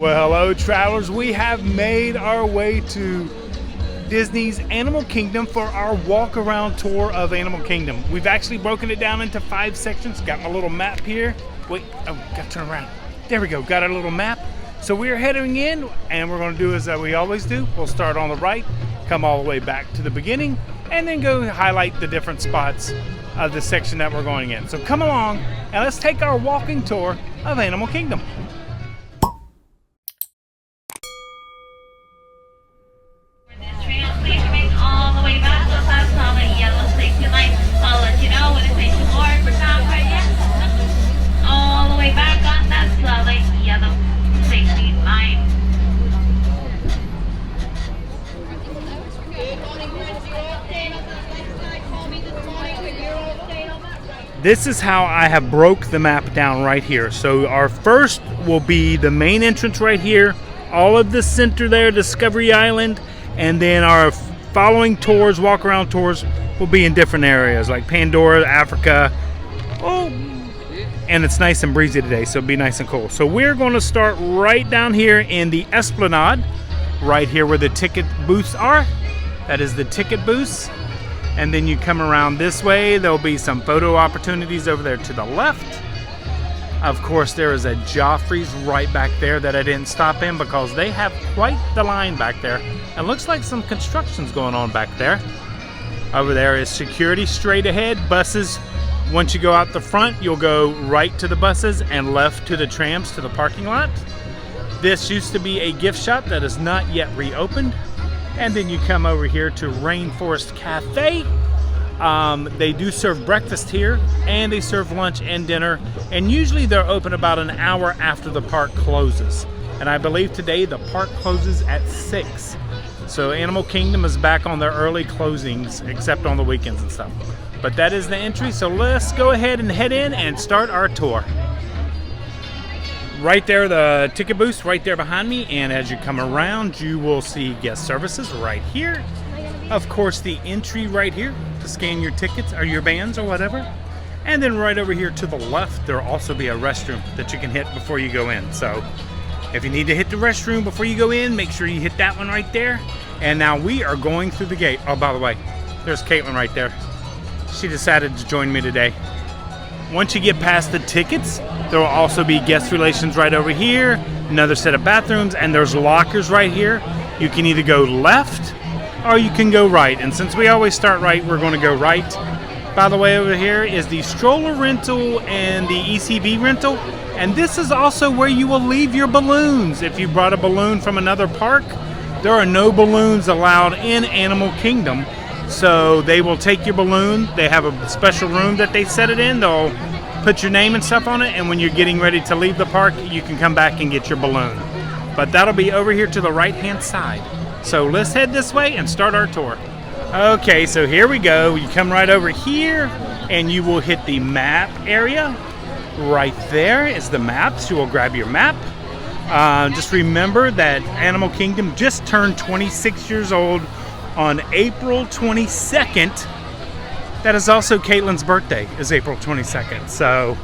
Well, hello travelers, we have made our way to Disney's Animal Kingdom for our walk around tour of Animal Kingdom. We've actually broken it down into 5 sections. Got my little map here. Wait, oh, gotta turn around. There we go, got our little map. So we're heading in and we're gonna do as we always do. We'll start on the right, come all the way back to the beginning, and then go highlight the different spots of the section that we're going in. So come along and let's take our walking tour of Animal Kingdom. This is how I have broke the map down right here. So our first will be the main entrance right here, all of the center there, Discovery Island, and then our following tours, walk around tours, will be in different areas like Pandora, Africa. Oh, and it's nice and breezy today, so it'll be nice and cool. So we're going to start right down here in the Esplanade, right here where the ticket booths are. That is the ticket booths. And then you come around this way, there'll be some photo opportunities over there to the left. Of course, there is a Joffrey's right back there that I didn't stop in because they have quite the line back there. And looks like some construction's going on back there. Over there is security straight ahead, buses. Once you go out the front, you'll go right to the buses and left to the trams to the parking lot. This used to be a gift shop that is not yet reopened. And then you come over here to Rainforest Cafe. They do serve breakfast here, and they serve lunch and dinner. And usually they're open about an hour after the park closes. And I believe today the park closes at 6. So Animal Kingdom is back on their early closings, except on the weekends and stuff. But that is the entry, so let's go ahead and head in and start our tour. Right there, the ticket booth right there behind me, and as you come around, you will see guest services right here. Of course, the entry right here to scan your tickets or your bands or whatever. And then right over here to the left, there'll also be a restroom that you can hit before you go in. So if you need to hit the restroom before you go in, make sure you hit that one right there. And now we are going through the gate. Oh, by the way, there's Caitlin right there. She decided to join me today. Once you get past the tickets, there will also be guest relations right over here, another set of bathrooms, and there's lockers right here. You can either go left or you can go right. And since we always start right, we're going to go right. By the way, over here is the stroller rental and the ECV rental. And this is also where you will leave your balloons. If you brought a balloon from another park, there are no balloons allowed in Animal Kingdom. So they will take your balloon. They have a special room that they set it in. They'll put your name and stuff on it, and when you're getting ready to leave the park, you can come back and get your balloon. But that'll be over here to the right-hand side. So let's head this way and start our tour. Okay, so here we go. You come right over here, and you will hit the map area. Right there is the maps. You will grab your map. Just remember that Animal Kingdom just turned 26 years old on April 22nd. That is also Caitlin's birthday, is April 22nd. So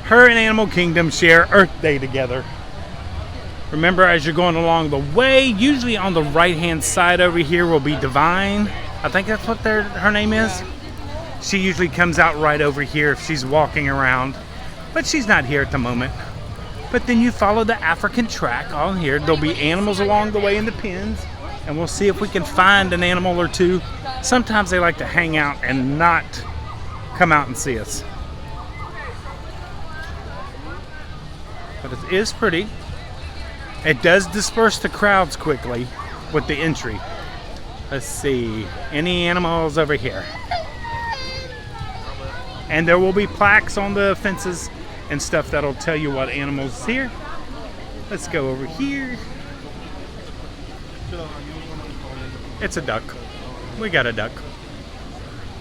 her and Animal Kingdom share Earth Day together. Remember, as you're going along the way, usually on the right-hand side over here will be Divine. I think that's what her name is. She usually comes out right over here if she's walking around, but she's not here at the moment. But then you follow the African track on here. There'll be animals along the way in the pens, and we'll see if we can find an animal or two. Sometimes they like to hang out and not come out and see us. But it is pretty. It does disperse the crowds quickly with the entry. Let's see, any animals over here? And there will be plaques on the fences and stuff that'll tell you what animals is here. Let's go over here. It's a duck. We got a duck.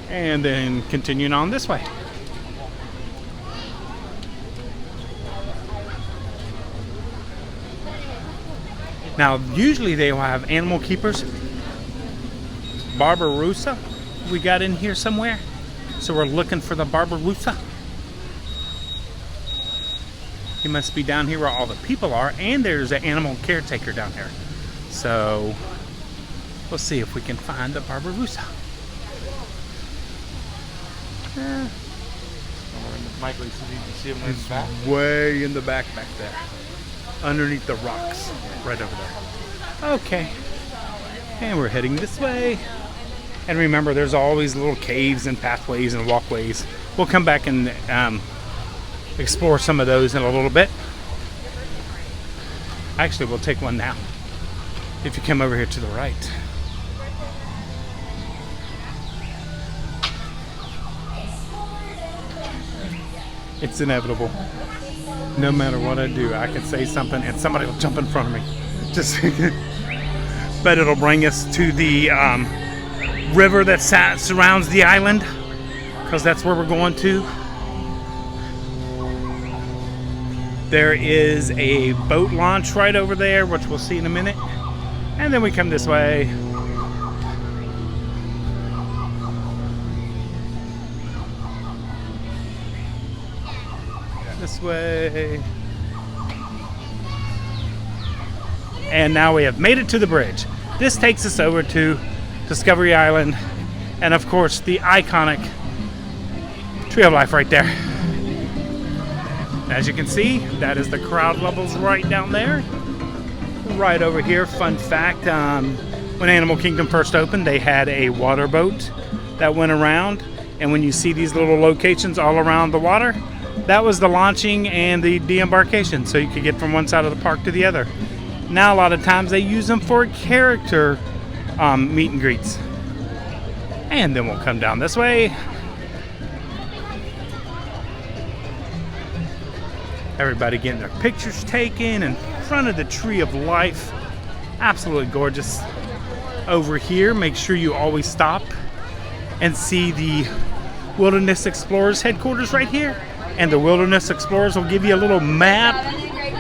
And then continuing on this way. Now, usually they will have animal keepers. Barbarossa we got in here somewhere. So we're looking for the Barbarossa. He must be down here where all the people are, and there's an animal caretaker down here. So we'll see if we can find the Barbarossa. Michael, so you can see him in the back? Way in the back there. Underneath the rocks. Right over there. Okay. And we're heading this way. And remember, there's always little caves and pathways and walkways. We'll come back and explore some of those in a little bit. Actually, we'll take one now. If you come over here to the right. It's inevitable. No matter what I do, I can say something and somebody will jump in front of me. Just, but it'll bring us to the river that surrounds the island, because that's where we're going to. There is a boat launch right over there, which we'll see in a minute. And then we come this way. This way. And now we have made it to the bridge. This takes us over to Discovery Island, and of course the iconic Tree of Life right there. As you can see, that is the crowd levels right down there. Right over here, fun fact, when Animal Kingdom first opened, they had a water boat that went around, and when you see these little locations all around the water, that was the launching and the de-embarkation, so you could get from one side of the park to the other. Now a lot of times they use them for character meet and greets. And then we'll come down this way. Everybody getting their pictures taken in front of the Tree of Life. Absolutely gorgeous. Over here, make sure you always stop and see the Wilderness Explorers headquarters right here. And the Wilderness Explorers will give you a little map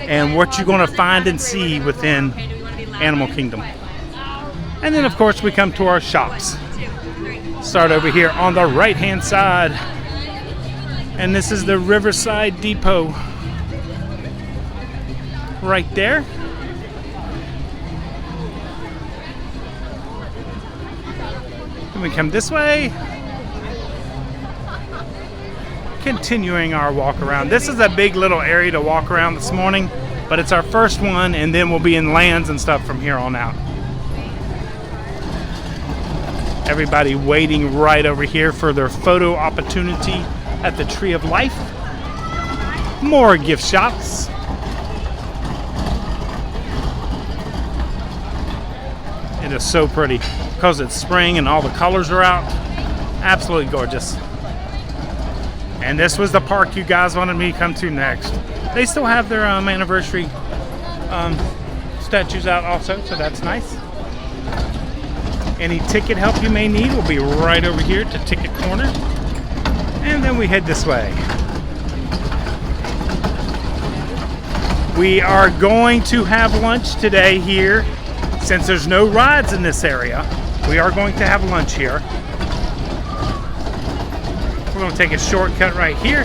and what you're going to find and see within Animal Kingdom. And then, of course, we come to our shops. Start over here on the right-hand side. And this is the Riverside Depot. Right there. Then we come this way. Continuing our walk around. This is a big little area to walk around this morning, but it's our first one, and then we'll be in lands and stuff from here on out. Everybody waiting right over here for their photo opportunity at the Tree of Life. More gift shops. It is so pretty because it's spring and all the colors are out. Absolutely gorgeous. And this was the park you guys wanted me to come to next. They still have their anniversary statues out also, so that's nice. Any ticket help you may need will be right over here to Ticket Corner. And then we head this way. We are going to have lunch today here. Since there's no rides in this area, we are going to have lunch here. We're going to take a shortcut right here,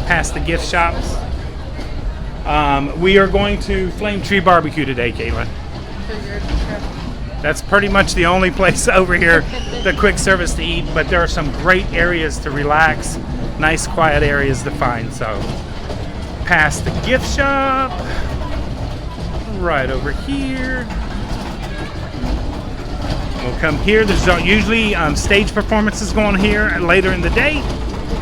past the gift shops. We are going to Flame Tree Barbecue today, Caitlin. That's pretty much the only place over here, the quick service to eat, but there are some great areas to relax, nice quiet areas to find. So past the gift shop, right over here. We'll come here. There's usually stage performances going here later in the day.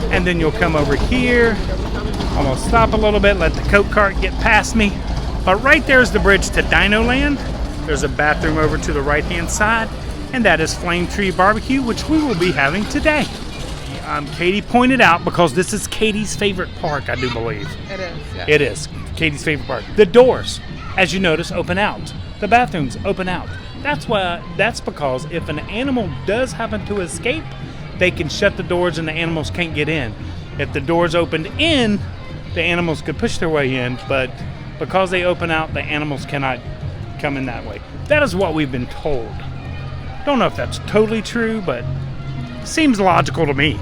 And then you'll come over here. I'm going to stop a little bit, let the Coke cart get past me. But right there's the bridge to Dino Land. There's a bathroom over to the right-hand side. And that is Flame Tree Barbecue, which we will be having today. Katie pointed out, because this is Katie's favorite park, I do believe. It is, yeah. It is Katie's favorite park. The doors, as you notice, open out. The bathrooms open out. That's because if an animal does happen to escape, they can shut the doors and the animals can't get in. If the doors opened in, the animals could push their way in, but because they open out, the animals cannot come in that way. That is what we've been told. Don't know if that's totally true, but seems logical to me.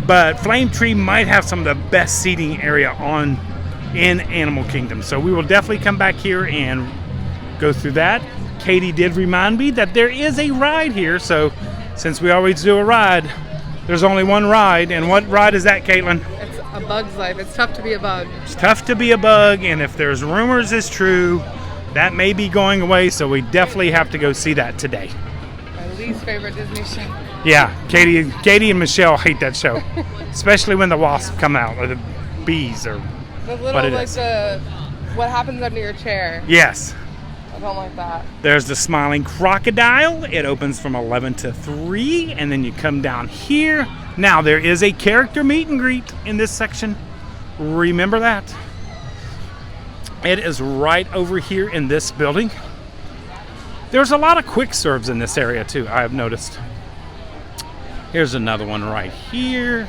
But Flame Tree might have some of the best seating area in Animal Kingdom. So we will definitely come back here and go through that. Katie did remind me that there is a ride here. So since we always do a ride, there's only one ride. And what ride is that, Caitlin? It's A Bug's Life. It's tough to be a bug. It's tough to be a bug. And if there's rumors is true, that may be going away. So we definitely have to go see that today. My least favorite Disney show. Yeah, Katie and Michelle hate that show, especially when the wasps come out, or the bees, or The little, what it like is. what happens under your chair. Yes. I don't like that. There's the Smiling Crocodile. It opens from 11 to 3, and then you come down here. Now, there is a character meet and greet in this section. Remember that. It is right over here in this building. There's a lot of quick serves in this area, too, I have noticed. Here's another one right here.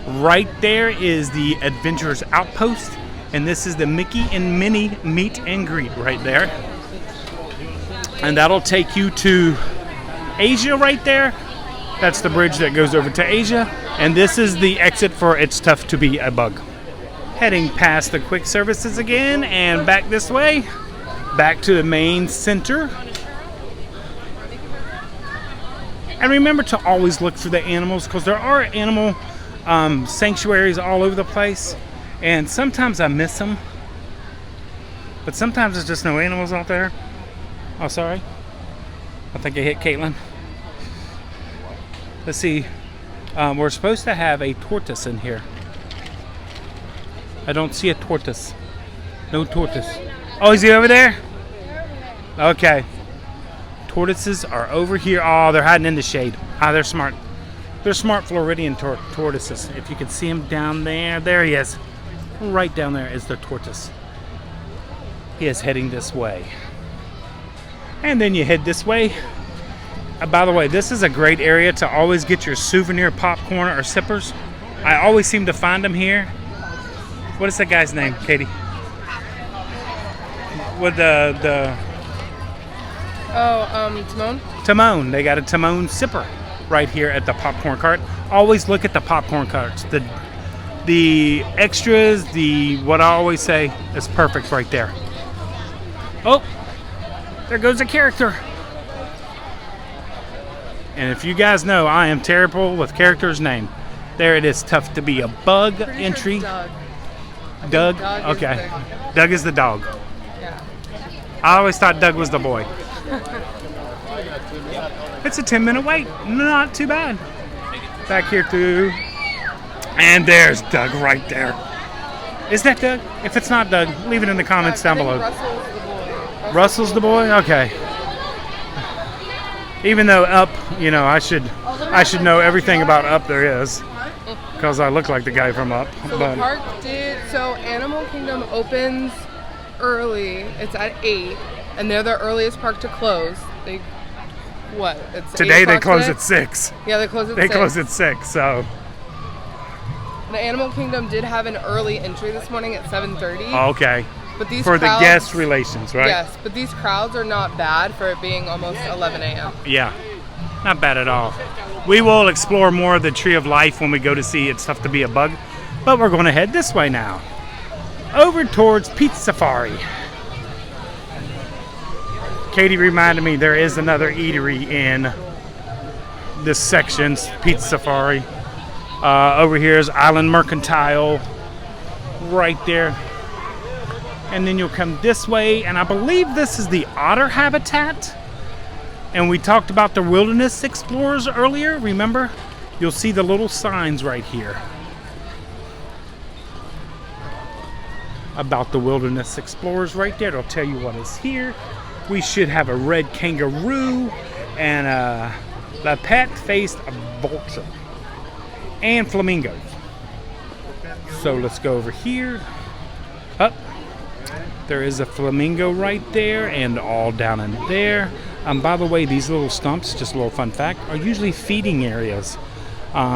Right there is the Adventurers Outpost, and this is the Mickey and Minnie meet and greet right there. And that'll take you to Asia right there. That's the bridge that goes over to Asia, and this is the exit for It's Tough to Be a Bug. Heading past the quick services again and back this way, back to the main center. And remember to always look for the animals, because there are animal sanctuaries all over the place, and sometimes I miss them, but sometimes there's just no animals out there. Oh, sorry. I think I hit Caitlin. Let's see. We're supposed to have a tortoise in here. I don't see a tortoise. No tortoise. Oh, is he over there? Okay. Tortoises are over here. Oh, they're hiding in the shade. Ah, they're smart. They're smart Floridian tortoises. If you can see him down there. There he is. Right down there is the tortoise. He is heading this way. And then you head this way. By the way, this is a great area to always get your souvenir popcorn or sippers. I always seem to find them here. What is that guy's name, Katie? With the Timon? Timon. They got a Timon sipper right here at the popcorn cart. Always look at the popcorn carts. The extras, what I always say is perfect right there. Oh, there goes a character. And if you guys know, I am terrible with characters' name. There it is. Tough to Be a Bug entry. Doug. Doug? Doug Okay. Doug is the dog. Yeah. I always thought Doug was the boy. It's a 10-minute wait. Not too bad. Back here too. And there's Doug right there. Is that Doug? If it's not Doug, leave it in the comments down below. Russell's the boy. Russell's the boy? Okay. Even though Up, I should know everything about Up there is, because I look like the guy from Up. So the park so Animal Kingdom opens early. It's at 8, and they're the earliest park to close. It's today 8 they o'clock close today? at 6. Yeah, they close at 6. They close at 6, so. The Animal Kingdom did have an early entry this morning at 7:30. Okay. But these For crowds, the guest relations, right? Yes, but these crowds are not bad for it being almost 11 a.m. Yeah, not bad at all. We will explore more of the Tree of Life when we go to see It's Tough to Be a Bug, but we're going to head this way now, over towards Pizza Safari. Katie reminded me there is another eatery in this section, Pizza Safari. Over here is Island Mercantile, right there. And then you'll come this way, and I believe this is the otter habitat. And we talked about the wilderness explorers earlier, remember? You'll see the little signs right here about the wilderness explorers right there. It'll tell you what is here. We should have a red kangaroo and a pet-faced vulture and flamingos. So let's go over here. Up. There is a flamingo right there, and all down in there. By the way, these little stumps, just a little fun fact, are usually feeding areas.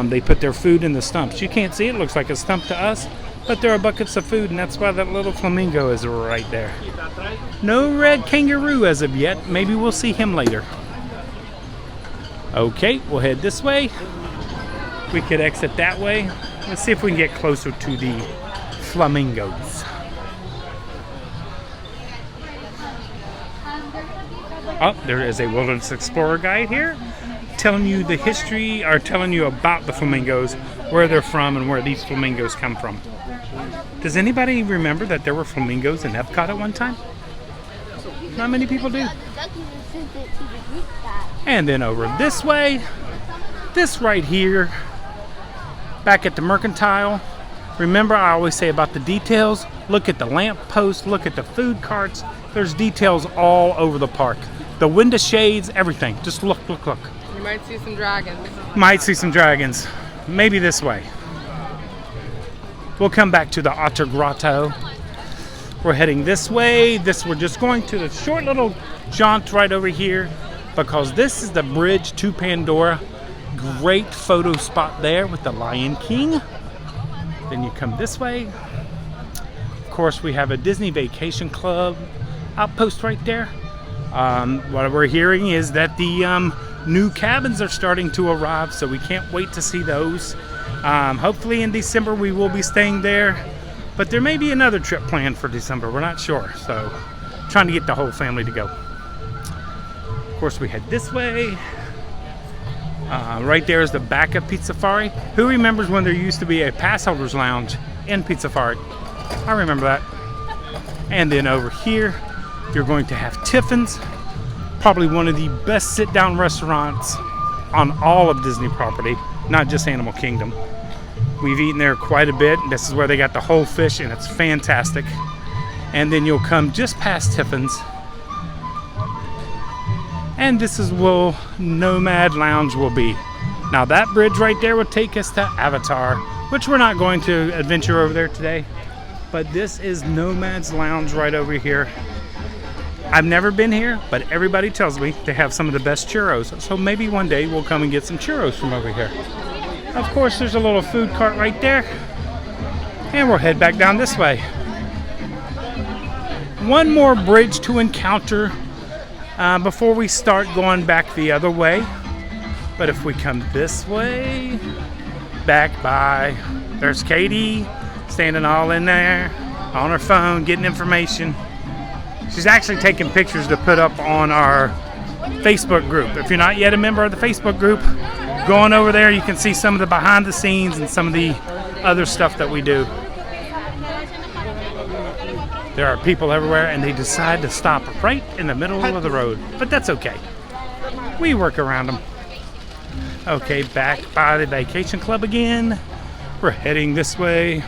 They put their food in the stumps. You can't see it, looks like a stump to us, but there are buckets of food, and that's why that little flamingo is right there. No red kangaroo as of yet. Maybe we'll see him later. Okay, we'll head this way. we could exit that way. Let's see if we can get closer to the flamingos. Oh, there is a wilderness explorer guide here telling you the history, or telling you about the flamingos, where they're from and where these flamingos come from. Does anybody remember that there were flamingos in Epcot at one time? Not many people do. And then over this way, this right here, back at the Mercantile. Remember, I always say about the details. Look at the lamp post, look at the food carts. There's details all over the park. The window shades, everything. Just look, look, look. You might see some dragons. Might see some dragons. Maybe this way. We'll come back to the Otter Grotto. We're heading this way. We're just going to the short little jaunt right over here because this is the bridge to Pandora. Great photo spot there with the Lion King. Then you come this way. Of course, we have a Disney Vacation Club outpost right there. What we're hearing is that the new cabins are starting to arrive, so we can't wait to see those. Hopefully in December we will be staying there, but there may be another trip planned for December. We're not sure, so trying to get the whole family to go. Of course, we head this way. Right there is the back of Pizza Safari. Who remembers when there used to be a pass holders lounge in Pizza Safari? I remember that. And then over here, you're going to have Tiffin's, probably one of the best sit-down restaurants on all of Disney property, not just Animal Kingdom. We've eaten there quite a bit. This is where they got the whole fish, and it's fantastic. And then you'll come just past Tiffin's, and this is where Nomad Lounge will be. Now that bridge right there will take us to Avatar, which we're not going to adventure over there today. But this is Nomad's Lounge right over here. I've never been here, but everybody tells me they have some of the best churros. So maybe one day we'll come and get some churros from over here. Of course, there's a little food cart right there. And we'll head back down this way. One more bridge to encounter before we start going back the other way. But if we come this way, back by, there's Katie standing all in there on her phone getting information. She's actually taking pictures to put up on our Facebook group. If you're not yet a member of the Facebook group, go on over there. You can see some of the behind the scenes and some of the other stuff that we do. There are people everywhere, and they decide to stop right in the middle of the road. But that's okay. We work around them. Okay, back by the Vacation Club again. We're heading this way.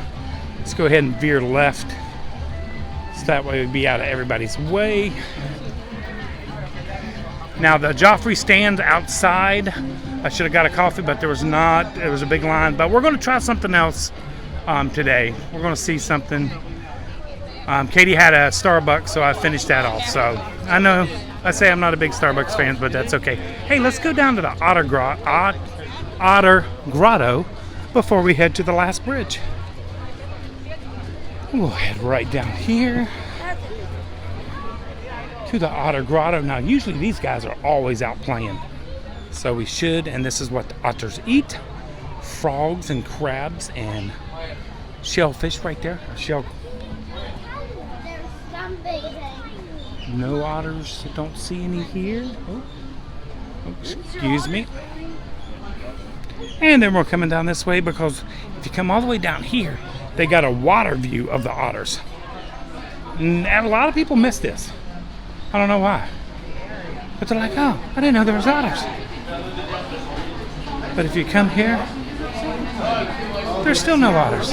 Let's go ahead and veer left. So that way we'd be out of everybody's way. Now the Joffrey stands outside. I should have got a coffee, but there was not. It was a big line. But we're going to try something else today. We're going to see something. Katie had a Starbucks, so I finished that off. So I know I say I'm not a big Starbucks fan, but that's okay. Hey, let's go down to the Otter Grotto before we head to the last bridge. We'll head right down here to the Otter Grotto. Now, usually these guys are always out playing, so we should, and this is what the otters eat. Frogs and crabs and shellfish right there. No otters, don't see any here. Oh, excuse me. And then we're coming down this way because if you come all the way down here, they got a water view of the otters. And a lot of people miss this. I don't know why. But they're like, oh, I didn't know there was otters. But if you come here, there's still no otters.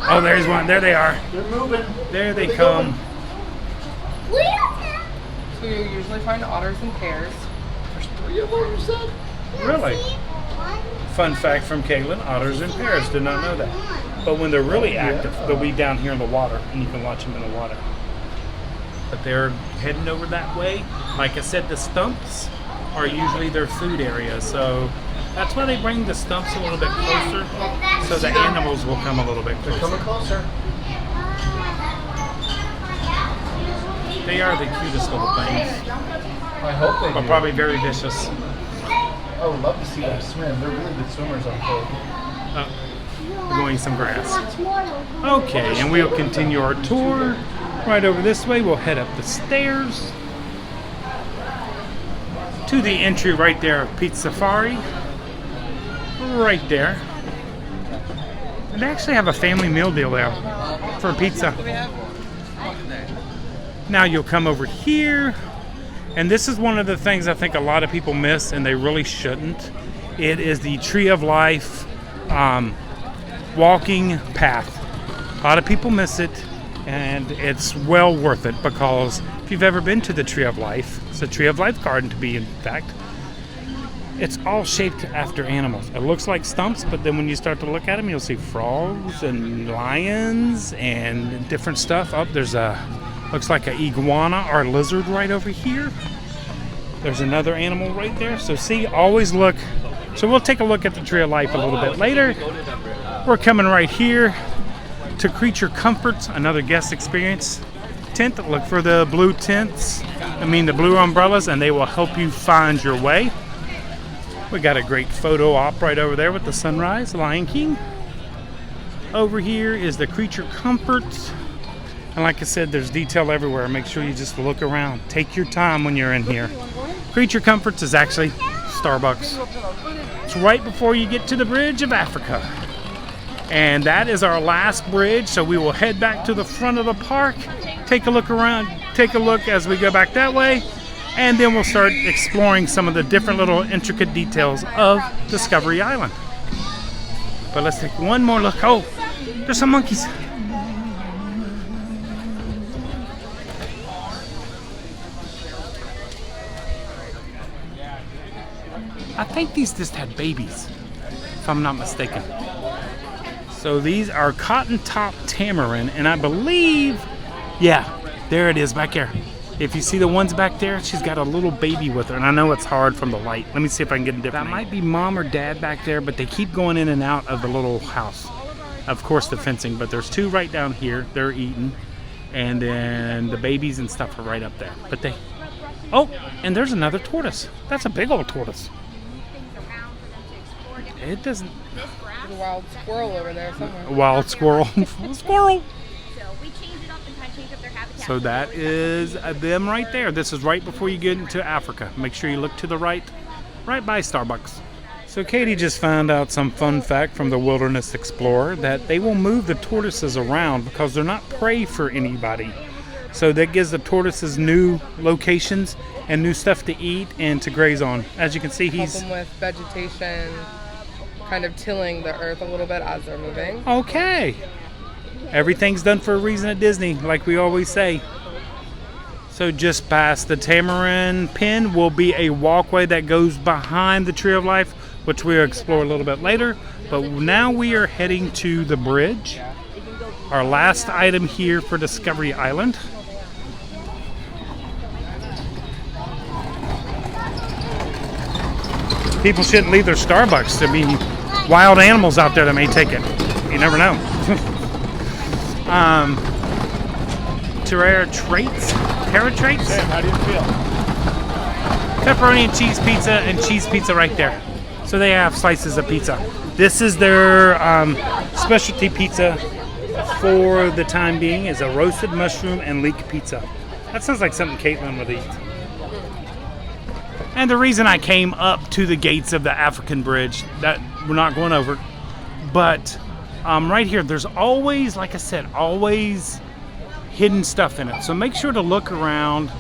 Oh, there's one. There they are. They're moving. There they come. So you usually find otters in pairs. There's 3 of them, you said? Really? Fun fact from Caitlin, otters in pairs. Did not know that. But when they're really active, they'll be down here in the water, and you can watch them in the water. But they're heading over that way. Like I said, the stumps are usually their food area, so that's why they bring the stumps a little bit closer, so the animals will come a little bit closer. Coming closer. They are the cutest little things. I hope they but do. probably very vicious. I would love to see them swim. They're really good swimmers, I'm told. We're going some grass. Okay, and we'll continue our tour right over this way. We'll head up the stairs to the entry right there of Pizza Safari. Right there. And they actually have a family meal deal there for pizza. Now you'll come over here, and this is one of the things I think a lot of people miss, and they really shouldn't. It is the Tree of Life walking path. A lot of people miss it, and it's well worth it, because if you've ever been to the Tree of Life, it's a Tree of Life garden to be in fact, it's all shaped after animals. It looks like stumps, but then when you start to look at them, you'll see frogs and lions and different stuff. Oh, there's looks like an iguana or a lizard right over here. There's another animal right there. So see, always look. So we'll take a look at the Tree of Life a little bit later. We're coming right here to Creature Comforts, another guest experience tent. Look for the blue tents, the blue umbrellas, and they will help you find your way. We got a great photo op right over there with the sunrise, Lion King. Over here is the Creature Comforts. And like I said, there's detail everywhere. Make sure you just look around. Take your time when you're in here. Creature Comforts is actually Starbucks. It's right before you get to the Bridge of Africa. And that is our last bridge, so we will head back to the front of the park, take a look around, take a look as we go back that way, and then we'll start exploring some of the different little intricate details of Discovery Island. But let's take one more look. Oh, there's some monkeys. I think these just had babies, if I'm not mistaken. So these are cotton top tamarin, and I believe, yeah, there it is back there. If you see the ones back there, she's got a little baby with her, and I know it's hard from the light. Let me see if I can get a different. That might be mom or dad back there, but they keep going in and out of the little house. Of course, the fencing, but there's two right down here. They're eating, and then the babies and stuff are right up there. But they, oh, and there's another tortoise. That's a big old tortoise. It doesn't. There's a wild squirrel over there somewhere. A wild squirrel. Squirrel. So So that is them right there. This is right before you get into Africa. Make sure you look to the right, right by Starbucks. So Katie just found out some fun fact from the Wilderness Explorer that they will move the tortoises around because they're not prey for anybody. So that gives the tortoises new locations and new stuff to eat and to graze on. As you can see, Help he's them with vegetation, kind of tilling the earth a little bit as they're moving. okay. Everything's done for a reason at Disney, like we always say. So just past the Tamarin Pen will be a walkway that goes behind the Tree of Life, which we'll explore a little bit later. But now we are heading to the bridge, our last item here for Discovery Island. People shouldn't leave their Starbucks. There be wild animals out there that may take it. You never know. Terra Traits? Sam, how do you feel? Pepperoni and cheese pizza right there. So they have slices of pizza. This is their specialty pizza for the time being, is a roasted mushroom and leek pizza. That sounds like something Caitlin would eat. And the reason I came up to the gates of the African bridge, that we're not going over, but right here, there's always, like I said, always hidden stuff in it. So make sure to look around.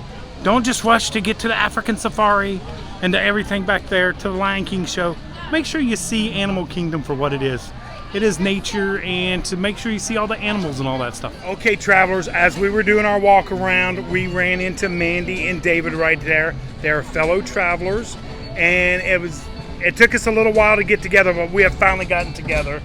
Don't just rush to get to the African safari and to everything back there, to the Lion King show. Make sure you see Animal Kingdom for what it is. It is nature, and to make sure you see all the animals and all that stuff. Okay, travelers, as we were doing our walk around, we ran into Mandy and David right there. They're fellow travelers, and it took us a little while to get together, but we have finally gotten together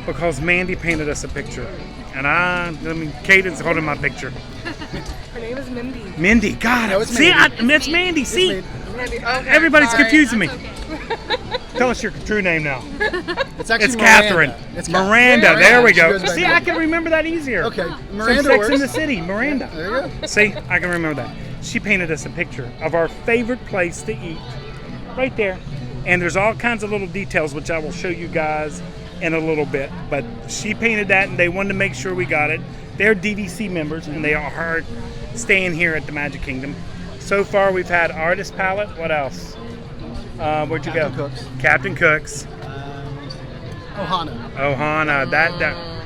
because Mandy painted us a picture. And Caden's holding my picture. Her name is Mindy. Mindy, God, No, it's see, Mandy. it's Mandy, see? Mindy. Okay, Everybody's sorry. confusing me. Tell us your true name now. It's actually It's Miranda. Catherine. It's Miranda, there we She go. goes by See, Miranda. I can remember that easier. Okay, From Miranda Sex works. in the City, Miranda. There you go. See, I can remember that. she painted us a picture of our favorite place to eat right there. And there's all kinds of little details, which I will show you guys in a little bit. But she painted that, and they wanted to make sure we got it. They're DVC members, and they are staying here at the Magic Kingdom. So far, we've had Artist Palette. What else? Where'd you Captain go? Cook's. Captain Cook's. Ohana.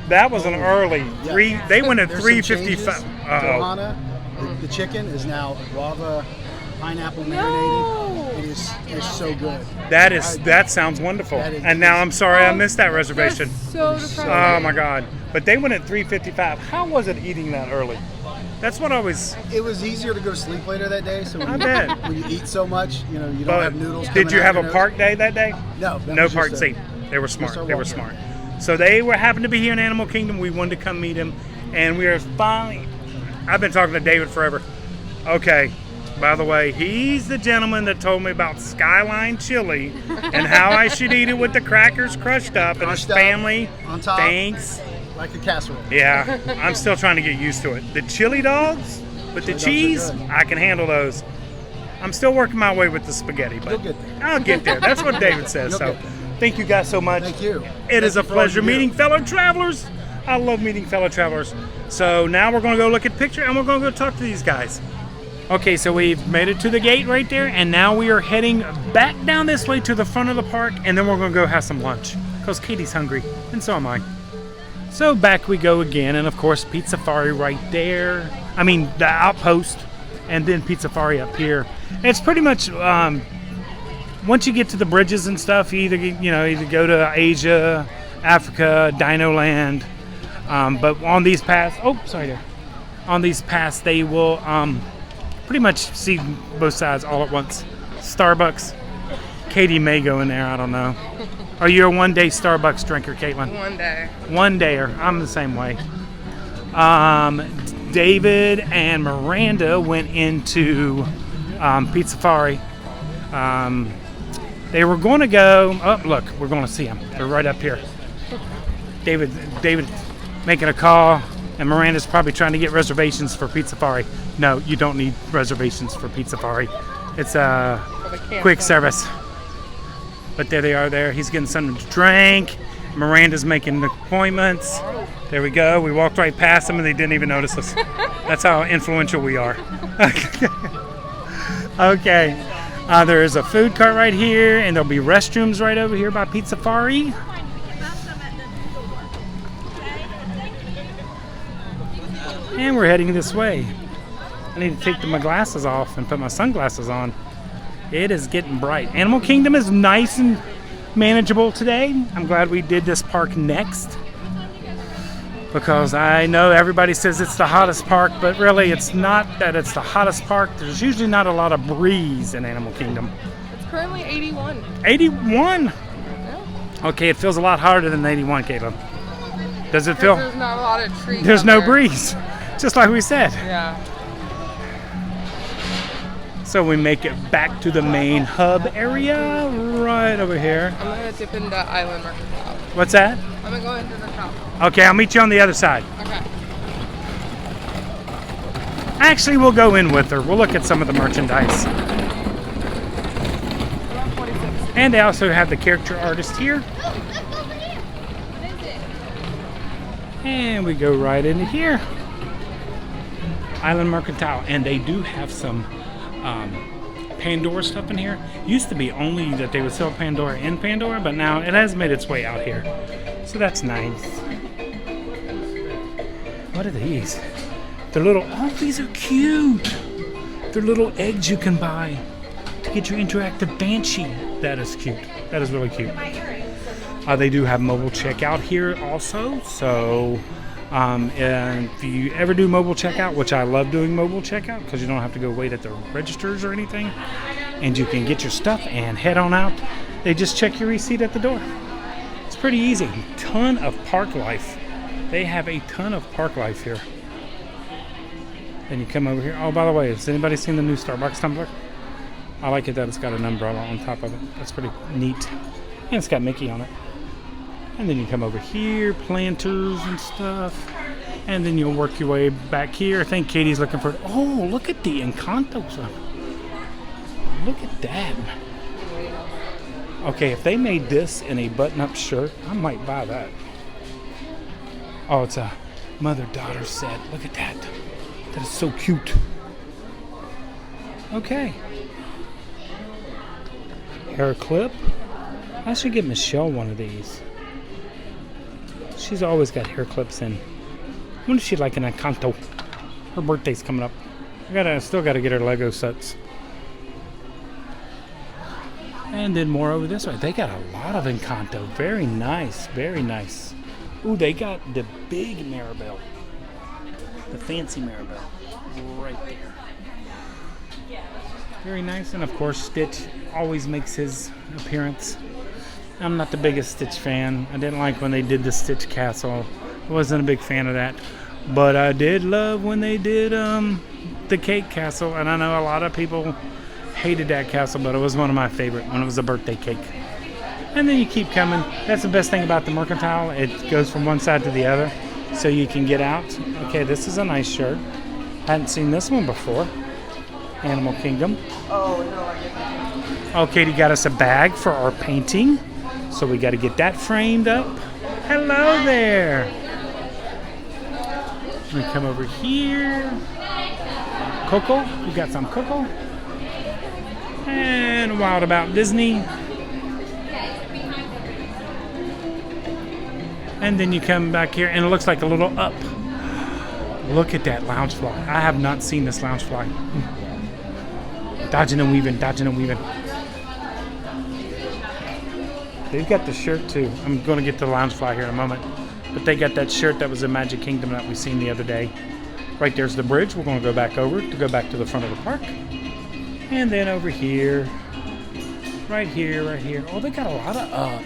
That was an early three. They went at There's 355. some changes to Ohana. The chicken is now guava, pineapple marinated. It is so good. That sounds wonderful. And now I'm sorry I missed that reservation. That's so depressing. Oh my God! But they went at 355. How was it eating that early? That's what I was. It was easier to go to sleep later that day. So I bet. when you eat so much, you don't But have noodles. did you coming have out a your park day that day? No. that No was park just seat. They were smart. our They were walk-in. smart. So they were happened to be here in Animal Kingdom. We wanted to come meet him, and we are finally. I've been talking to David forever. Okay. By the way, he's the gentleman that told me about Skyline chili and how I should eat it with the crackers crushed up and his Crushed up, family. on top. Thanks. like a casserole. Yeah, I'm still trying to get used to it. The chili dogs with the Chili dogs are cheese, good. I can handle those. I'm still working my way with the spaghetti, but You'll get there. I'll get there. That's what David says. You'll So get there. thank you guys so much. Thank you. It is Thank a you for all pleasure you do. meeting fellow travelers. I love meeting fellow travelers. So now we're going to go look at picture and we're going to go talk to these guys. Okay, so we've made it to the gate right there, and now we are heading back down this way to the front of the park, and then we're going to go have some lunch because Katie's hungry, and so am I. So back we go again, and of course Pizza Safari right there. I mean the outpost, and then Pizza Safari up here. It's pretty much once you get to the bridges and stuff, you either go to Asia, Africa, Dino Land, but on these paths, on these paths they will pretty much see both sides all at once. Starbucks. Katie may go in there, I don't know. Are you a one-day Starbucks drinker, Caitlin? One day. One dayer. I'm the same way. David and Miranda went into Pizza Safari. They were going to go. Oh, look, we're going to see them. They're right up here. David making a call, and Miranda's probably trying to get reservations for Pizza Safari. No, you don't need reservations for Pizza Safari. It's a quick service. But there they are there. He's getting something to drink. Miranda's making appointments. There we go. We walked right past them and they didn't even notice us. That's how influential we are. Okay. There is a food cart right here, and there'll be restrooms right over here by Pizza Safari. And we're heading this way. I need to take my glasses off and put my sunglasses on. It is getting bright. Animal Kingdom is nice and manageable today. I'm glad we did this park next, because I know everybody says it's the hottest park, but really it's not that it's the hottest park. There's usually not a lot of breeze in Animal Kingdom. It's currently 81. 81? Yeah. Okay, it feels a lot harder than 81, Caitlin. Does it feel? There's not a lot of trees. There's up no there. breeze, just like we said. Yeah. So we make it back to the main hub area right over here. I'm gonna dip into Island Market Shop. What's that? I'm gonna go into the shop. Okay, I'll meet you on the other side. Okay. Actually, we'll go in with her. We'll look at some of the merchandise. About 26. And they also have the character artist here. And we go right into here. Island Mercantile. And they do have some Pandora stuff in here. Used to be only that they would sell Pandora in Pandora, but now it has made its way out here. So that's nice. What are these? They're little, oh, these are cute. They're little eggs you can buy to get your interactive Banshee. That is cute. That is really cute. They do have mobile checkout here also. So and if you ever do mobile checkout, which I love doing mobile checkout because you don't have to go wait at the registers or anything, and you can get your stuff and head on out. They just check your receipt at the door. It's pretty easy. Ton of park life. They have a ton of park life here. Then you come over here. Oh, by the way, has anybody seen the new Starbucks tumbler? I like it that it's got an umbrella on top of it. That's pretty neat. And it's got Mickey on it. And then you come over here, planters and stuff. And then you'll work your way back here. I think Katie's looking for... Oh, look at the Encanto. Look at that. Okay, if they made this in a button-up shirt, I might buy that. Oh, it's a mother-daughter set. Look at that. That is so cute. Okay. Hair clip. I should get Michelle one of these. She's always got hair clips in. I wonder if she'd like an Encanto. Her birthday's coming up. I still gotta get her Lego sets. And then more over this way. They got a lot of Encanto. Very nice, very nice. Ooh, they got the big Maribel. The fancy Maribel. Right there. Very nice. And of course, Stitch always makes his appearance. I'm not the biggest Stitch fan. I didn't like when they did the Stitch Castle. I wasn't a big fan of that. But I did love when they did the Cake Castle. And I know a lot of people hated that castle, but it was one of my favorite when it was a birthday cake. And then you keep coming. That's the best thing about the Mercantile. It goes from one side to the other, so you can get out. Okay, this is a nice shirt. Hadn't seen this one before. Animal Kingdom. Oh, Katie got us a bag for our painting, so we got to get that framed up. Hello there. We come over here. Coco, we got some Coco. And Wild About Disney. And then you come back here and it looks like a little up. Look at that Loungefly. I have not seen this Loungefly. Dodging and weaving, dodging and weaving. They've got the shirt too. I'm going to get the Loungefly here in a moment. But they got that shirt that was in Magic Kingdom that we seen the other day. Right there's the bridge. We're going to go back over to go back to the front of the park. And then over here. Right here, right here. Oh, they got a lot of up.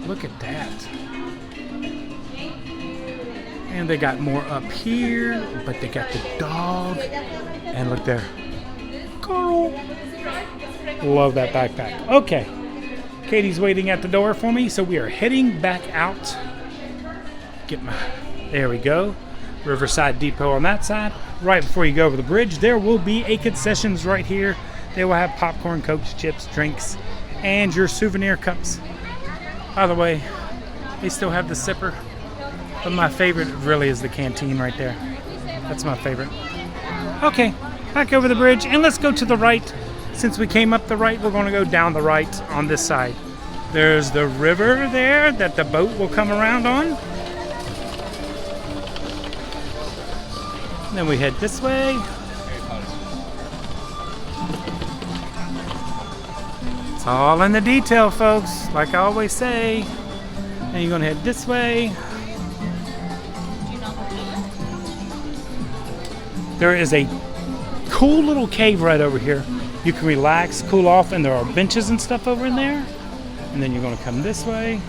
Look at that. And they got more up here, but they got the dog. And look there. Carl. Love that backpack. Okay. Katie's waiting at the door for me, so we are heading back out. There we go. Riverside Depot on that side. Right before you go over the bridge, there will be a concessions right here. They will have popcorn, cokes, chips, drinks, and your souvenir cups. By the way, they still have the sipper. But my favorite really is the canteen right there. That's my favorite. Okay, back over the bridge, and let's go to the right. Since we came up the right, we're going to go down the right on this side. There's the river there that the boat will come around on. And then we head this way. It's all in the detail, folks, like I always say. And you're going to head this way. There is a cool little cave right over here. You can relax, cool off, and there are benches and stuff over in there. And then you're going to come this way.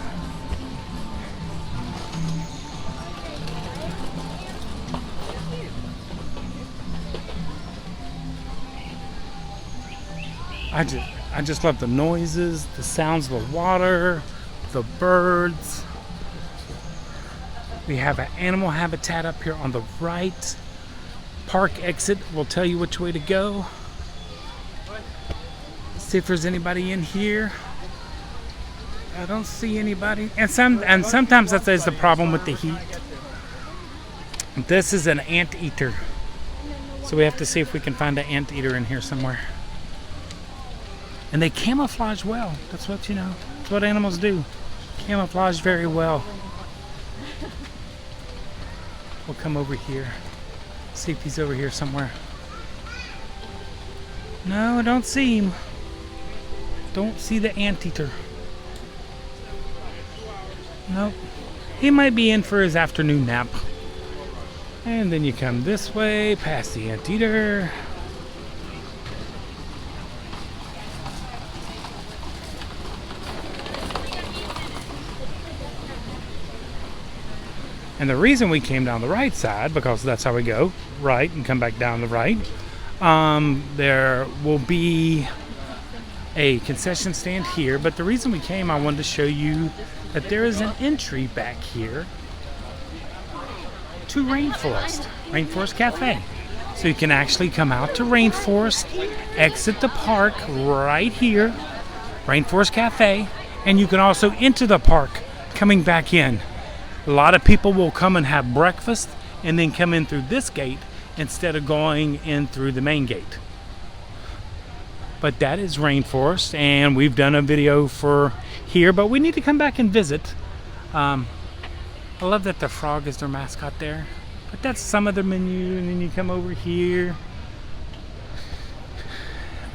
I just love the noises, the sounds of the water, the birds. We have an animal habitat up here on the right. Park exit will tell you which way to go. See if there's anybody in here. I don't see anybody. And sometimes that is the problem with the heat. This is an anteater. So we have to see if we can find an anteater in here somewhere. And they camouflage well. That's what, you know, that's what animals do. Camouflage very well. We'll come over here. See if he's over here somewhere. No, I don't see him. Don't see the anteater. Nope. He might be in for his afternoon nap. And then you come this way, past the anteater. And the reason we came down the right side, because that's how we go, right, and come back down the right, there will be a concession stand here. But the reason we came, I wanted to show you that there is an entry back here to Rainforest Cafe. So you can actually come out to Rainforest, exit the park right here, Rainforest Cafe, and you can also enter the park coming back in. A lot of people will come and have breakfast and then come in through this gate instead of going in through the main gate. But that is Rainforest, and we've done a video for here, but we need to come back and visit. I love that the frog is their mascot there. But that's some of the menu, and then you come over here.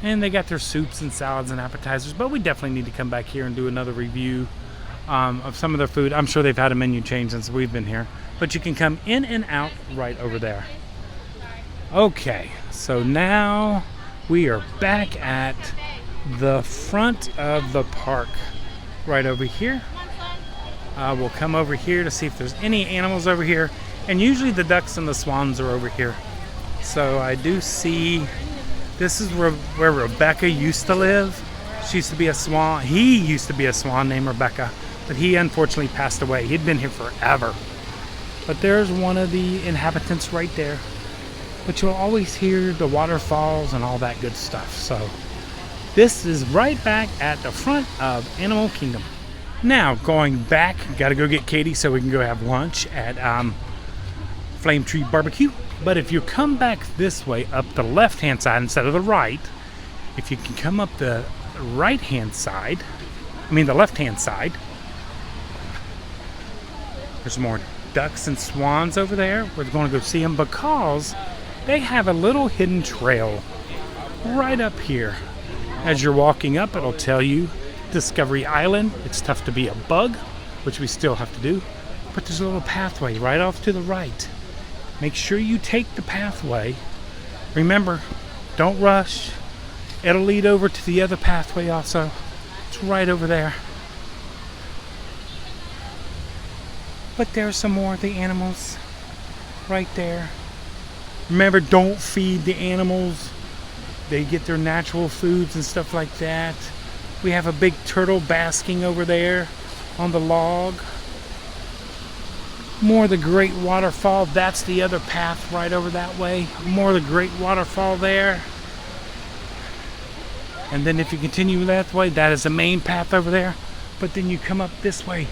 And they got their soups and salads and appetizers, but we definitely need to come back here and do another review of some of their food. I'm sure they've had a menu change since we've been here, but you can come in and out right over there. Okay, so now we are back at the front of the park right over here. We'll come over here to see if there's any animals over here, and usually the ducks and the swans are over here. So I do see this is where Rebecca used to live. She used to be a swan. He used to be a swan named Rebecca, but he unfortunately passed away. He'd been here forever. But there's one of the inhabitants right there. But you'll always hear the waterfalls and all that good stuff. So this is right back at the front of Animal Kingdom. Now going back, gotta go get Katie so we can go have lunch at Flame Tree Barbecue. But if you come back this way up the left hand side instead of the right, if you can come up the right hand side, the left hand side, there's more ducks and swans over there. We're going to go see them because they have a little hidden trail right up here. As you're walking up, it'll tell you Discovery Island. It's tough to be a bug, which we still have to do, but there's a little pathway right off to the right. Make sure you take the pathway. Remember, don't rush. It'll lead over to the other pathway also. It's right over there. But there's some more of the animals right there. Remember, don't feed the animals. They get their natural foods and stuff like that. We have a big turtle basking over there on the log. More of the great waterfall. That's the other path right over that way. More of the great waterfall there. And then if you continue that way, that is the main path over there. But then you come up this way.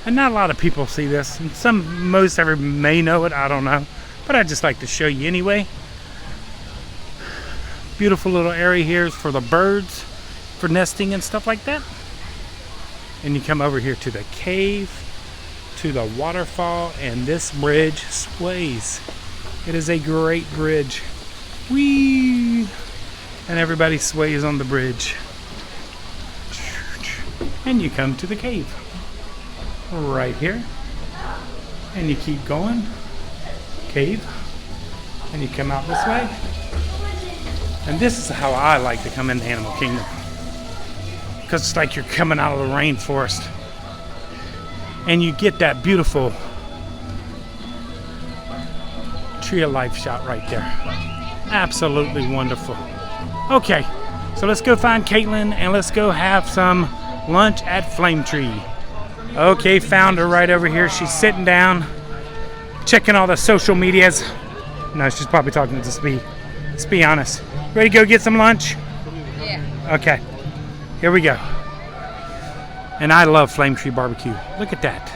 And not a lot of people see this. And most everybody may know it, I don't know. But I just like to show you anyway. Beautiful little area here for the birds, for nesting and stuff like that. And you come over here to the cave, to the waterfall, and this bridge sways. It is a great bridge. Whee! And everybody sways on the bridge. And you come to the cave. Right here. And you keep going. Cave. And you come out this way. And this is how I like to come into Animal Kingdom. Because it's like you're coming out of the rainforest. And you get that beautiful Tree of Life shot right there. Absolutely wonderful. Okay, so let's go find Caitlin and let's go have some lunch at Flame Tree. Okay, found her right over here. She's sitting down, checking all the social medias. No, she's probably talking to Spee. Let's be honest. Ready to go get some lunch? Yeah. Okay, here we go. And I love Flame Tree Barbecue. Look at that.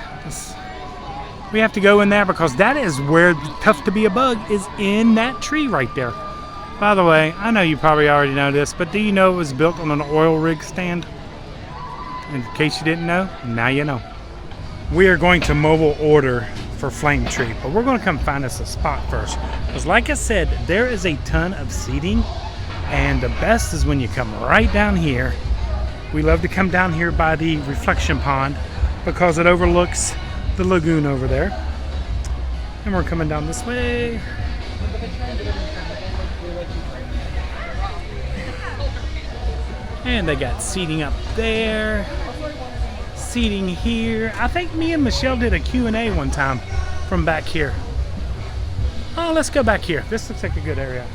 We have to go in there because that is where Tough to Be a Bug is, in that tree right there. By the way, I know you probably already know this, but do you know it was built on an oil rig stand? In case you didn't know, now you know. We are going to mobile order for Flame Tree, but we're going to come find us a spot first. Because like I said, there is a ton of seating, and the best is when you come right down here. We love to come down here by the reflection pond because it overlooks the lagoon over there. And we're coming down this way. And they got seating up there, seating here. I think me and Michelle did a Q&A one time from back here. Oh, let's go back here. This looks like a good area.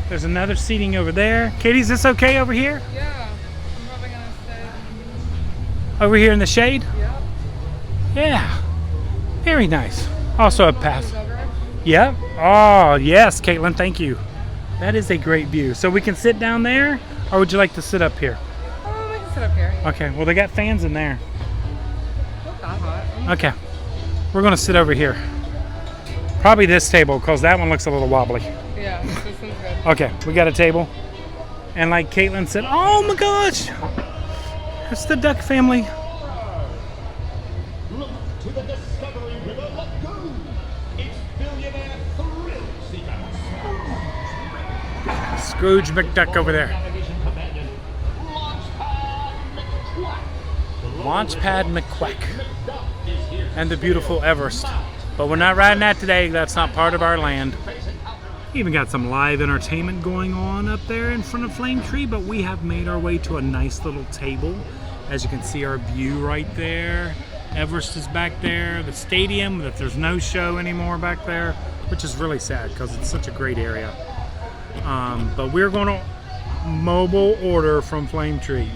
There's another seating over there. Katie, is this okay over here? Yeah. I'm probably gonna stay. Over here in the shade? Yeah. Yeah. Very nice. Also a pass. Yep. Oh, yes, Caitlin, thank you. That is a great view. So we can sit down there, or would you like to sit up here? We can sit up here. Okay, well, they got fans in there. Not that hot. Okay, we're going to sit over here. Probably this table, because that one looks a little wobbly. Yeah, this one's good. Okay, we got a table. And like Caitlin said, oh my gosh, it's the duck family. Look to the Discovery River Lagoon. It's billionaire thrill seekers. Scrooge McDuck over there. Navigation companion, Launchpad McQuack. McDuck is here. And the beautiful Everest. But we're not riding that today. That's not part of our land. Even got some live entertainment going on up there in front of Flame Tree, but we have made our way to a nice little table. As you can see, our view right there. Everest is back there. The stadium, that there's no show anymore back there, which is really sad because it's such a great area. But we're going to mobile order from Flame Tree.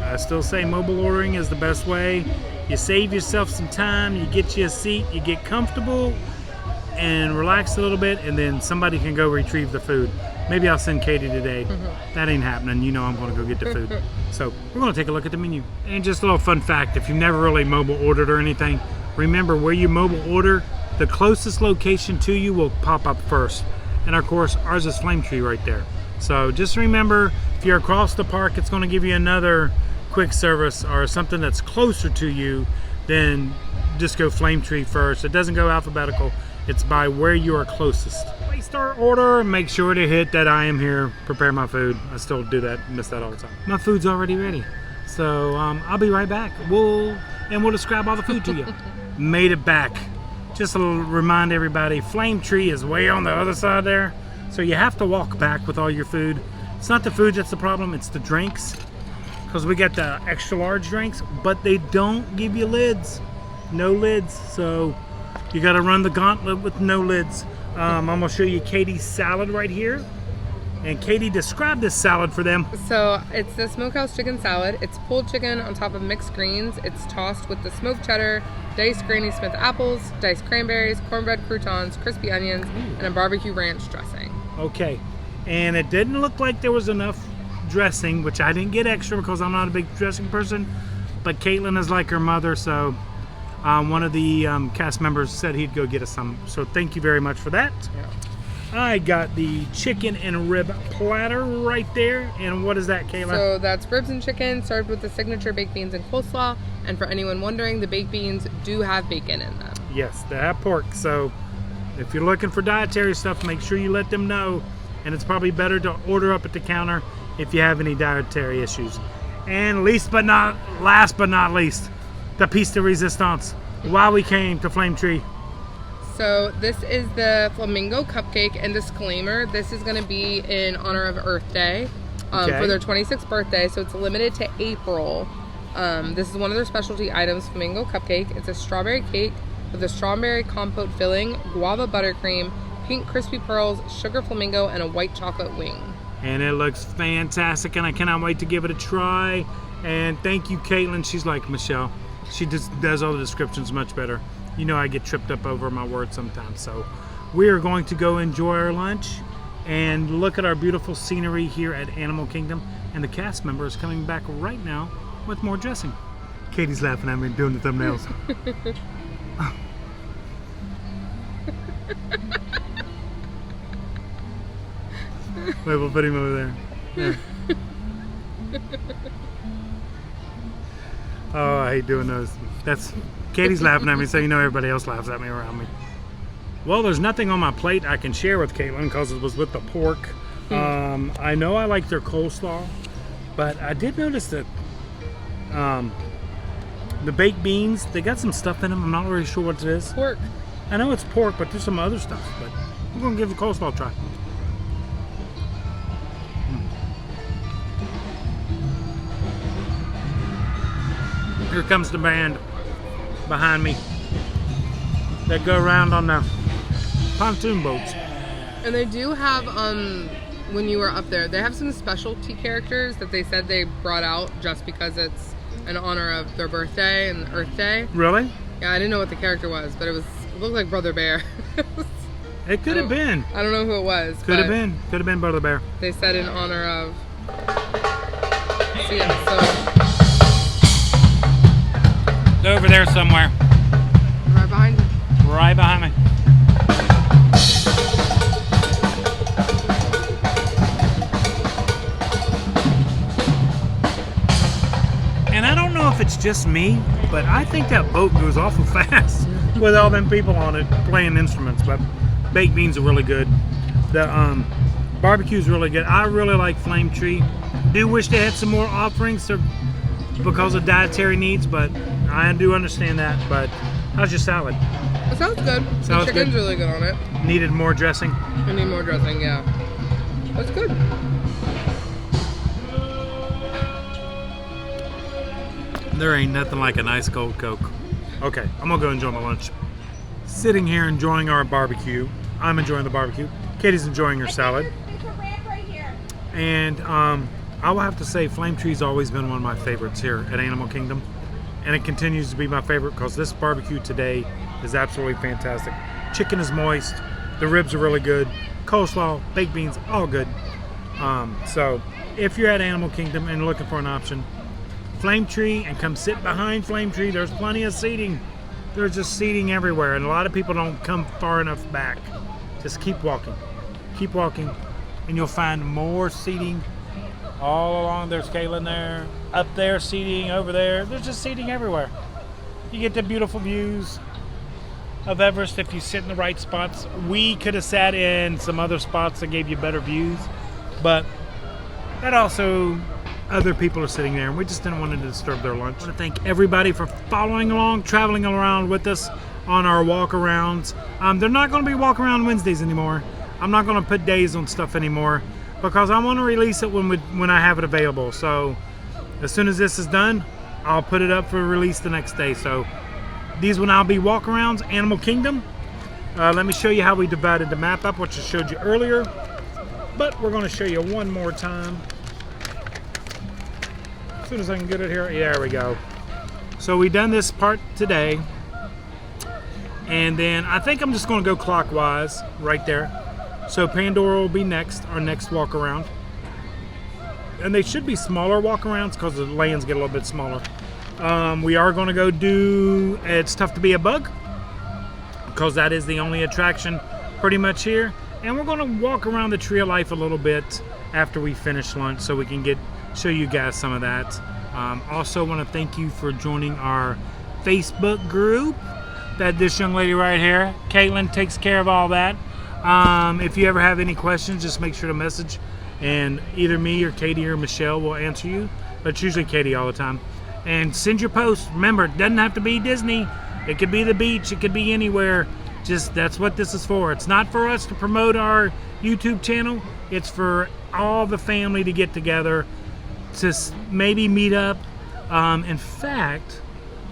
I still say mobile ordering is the best way. You save yourself some time, you get you a seat, you get comfortable and relax a little bit, and then somebody can go retrieve the food. Maybe I'll send Katie today. That ain't happening. You know I'm going to go get the food. So we're going to take a look at the menu. And just a little fun fact, if you've never really mobile ordered or anything, remember where you mobile order, the closest location to you will pop up first. And of course, ours is Flame Tree right there. So just remember, if you're across the park, it's going to give you another quick service or something that's closer to you, then just go Flame Tree first. It doesn't go alphabetical. It's by where you are closest. Place our order, make sure to hit that I am here, prepare my food. I still do that, miss that all the time. My food's already ready. So I'll be right back. We'll describe all the food to you. Made it back. Just to remind everybody, Flame Tree is way on the other side there. So you have to walk back with all your food. It's not the food that's the problem, it's the drinks. Because we got the extra large drinks, but they don't give you lids. No lids, so you gotta run the gauntlet with no lids. I'm gonna show you Katie's salad right here. And Katie, describe this salad for them. So it's the smokehouse chicken salad. It's pulled chicken on top of mixed greens. It's tossed with the smoked cheddar, diced Granny Smith apples, diced cranberries, cornbread croutons, crispy onions, and a barbecue ranch dressing. Okay, and it didn't look like there was enough dressing, which I didn't get extra because I'm not a big dressing person, but Caitlin is like her mother, so one of the cast members said he'd go get us some, so thank you very much for that. Yeah. I got the chicken and rib platter right there, and what is that, Caitlin? So that's ribs and chicken served with the signature baked beans and coleslaw, and for anyone wondering, the baked beans do have bacon in them. Yes, they have pork, so if you're looking for dietary stuff, make sure you let them know, and it's probably better to order up at the counter if you have any dietary issues. And last but not least, the piece de resistance. Why we came to Flame Tree. So this is the flamingo cupcake, and disclaimer, this is going to be in honor of Earth Day for their 26th birthday, so it's limited to April. This is one of their specialty items, flamingo cupcake. It's a strawberry cake with a strawberry compote filling, guava buttercream, pink crispy pearls, sugar flamingo, and a white chocolate wing. And it looks fantastic, and I cannot wait to give it a try. And thank you, Caitlin. She's like Michelle. She just does all the descriptions much better. You know I get tripped up over my words sometimes. So we are going to go enjoy our lunch and look at our beautiful scenery here at Animal Kingdom. And the cast member is coming back right now with more dressing. Katie's laughing at me doing the thumbnails. Wait, we'll put him over there. Yeah. Oh, I hate doing those. That's Katie's laughing at me, so you know everybody else laughs at me around me. Well, there's nothing on my plate I can share with Caitlin because it was with the pork. I know I like their coleslaw, but I did notice that the baked beans, they got some stuff in them. I'm not really sure what it is. Pork. I know it's pork, but there's some other stuff. But I'm going to give the coleslaw a try. Here comes the band behind me that go around on the pontoon boats. And they do have, when you were up there, they have some specialty characters that they said they brought out just because it's in honor of their birthday and Earth Day. Really? Yeah, I didn't know what the character was, but it looked like Brother Bear. It could have been. I don't know who it was. Could have been. Could have been Brother Bear. They said in honor of. So yeah, so. It's over there somewhere. Right behind you. Right behind me. And I don't know if it's just me, but I think that boat goes awful fast with all them people on it playing instruments. But baked beans are really good. The barbecue is really good. I really like Flame Tree. Do wish they had some more offerings because of dietary needs, but I do understand that. But how's your salad? It sounds good. The chicken's really good on it. Needed more dressing? I need more dressing, yeah. That's good. There ain't nothing like a nice cold Coke. Okay, I'm gonna go enjoy my lunch. Sitting here enjoying our barbecue. I'm enjoying the barbecue. Katie's enjoying her salad. There's a ramp right here. And I will have to say Flame Tree's always been one of my favorites here at Animal Kingdom. And it continues to be my favorite because this barbecue today is absolutely fantastic. Chicken is moist. The ribs are really good. Coleslaw, baked beans, all good. So if you're at Animal Kingdom and looking for an option, Flame Tree, and come sit behind Flame Tree. There's plenty of seating. There's just seating everywhere, and a lot of people don't come far enough back. Just keep walking, and you'll find more seating all along. There's Caitlin there, up there seating, over there. There's just seating everywhere. You get the beautiful views of Everest if you sit in the right spots. We could have sat in some other spots that gave you better views, but that also, other people are sitting there, and we just didn't want to disturb their lunch. I want to thank everybody for following along, traveling around with us on our walk-arounds. They're not going to be walk-around Wednesdays anymore. I'm not going to put days on stuff anymore because I want to release it when I have it available. So as soon as this is done, I'll put it up for release the next day. So these will now be walk-arounds, Animal Kingdom. Let me show you how we divided the map up, which I showed you earlier. But we're going to show you one more time. As soon as I can get it here, yeah, there we go. So we done this part today, and then I think I'm just going to go clockwise right there. So Pandora will be next, our next walk around, and they should be smaller walk arounds because the lanes get a little bit smaller. We are going to go do It's Tough to Be a Bug because that is the only attraction pretty much here, and we're going to walk around the Tree of Life a little bit after we finish lunch so we can show you guys some of that. Also want to thank you for joining our Facebook group that this young lady right here, Caitlin, takes care of all that. If you ever have any questions, just make sure to message, and either me or Katie or Michelle will answer you, but it's usually Katie all the time. And send your posts. Remember, it doesn't have to be Disney. It could be the beach. It could be anywhere. Just that's what this is for. It's not for us to promote our YouTube channel. It's for all the family to get together to maybe meet up. In fact,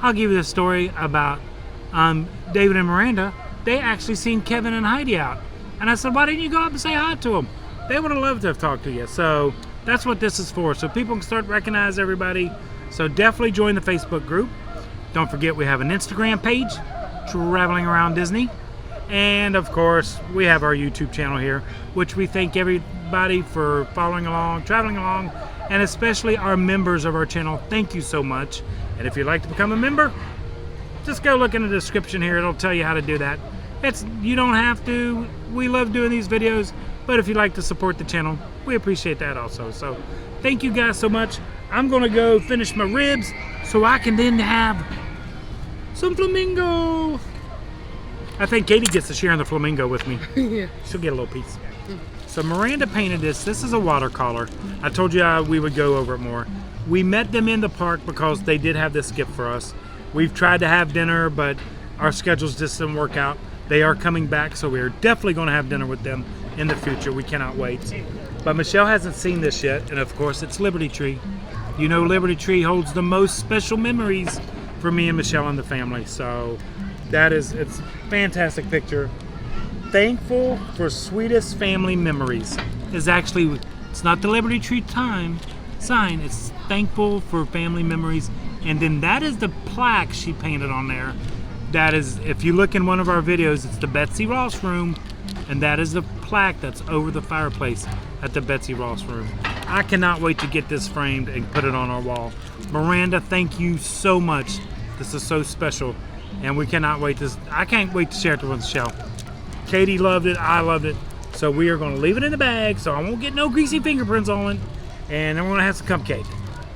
I'll give you the story about David and Miranda. They actually seen Kevin and Heidi out, and I said, why didn't you go up and say hi to them? They would have loved to have talked to you. So that's what this is for, so people can start to recognize everybody. So definitely join the Facebook group. Don't forget we have an Instagram page, Traveling Around Disney, and of course we have our YouTube channel here, which we thank everybody for following along, traveling along, and especially our members of our channel. Thank you so much. And if you'd like to become a member, just go look in the description here. It'll tell you how to do that. You don't have to. We love doing these videos, but if you'd like to support the channel, we appreciate that also. So thank you guys so much. I'm gonna go finish my ribs so I can then have some flamingo. I think Katie gets to share in the flamingo with me. Yeah. She'll get a little piece. So Miranda painted this. This is a watercolor. I told you we would go over it more. We met them in the park because they did have this gift for us. We've tried to have dinner, but our schedules just didn't work out. They are coming back, so we're definitely going to have dinner with them in the future. We cannot wait. But Michelle hasn't seen this yet, and of course it's Liberty Tree. You know Liberty Tree holds the most special memories for me and Michelle and the family. So it's a fantastic picture. Thankful for sweetest family memories is actually, it's not the Liberty Tree sign, it's thankful for family memories. And then that is the plaque she painted on there. That is, if you look in one of our videos, it's the Betsy Ross room, and that is the plaque that's over the fireplace at the Betsy Ross room. I cannot wait to get this framed and put it on our wall. Miranda, thank you so much. This is so special, and we cannot wait to. I can't wait to share it with the show. Katie loved it. I loved it. So we are going to leave it in the bag, so I won't get no greasy fingerprints on it, and then we're going to have some cupcake.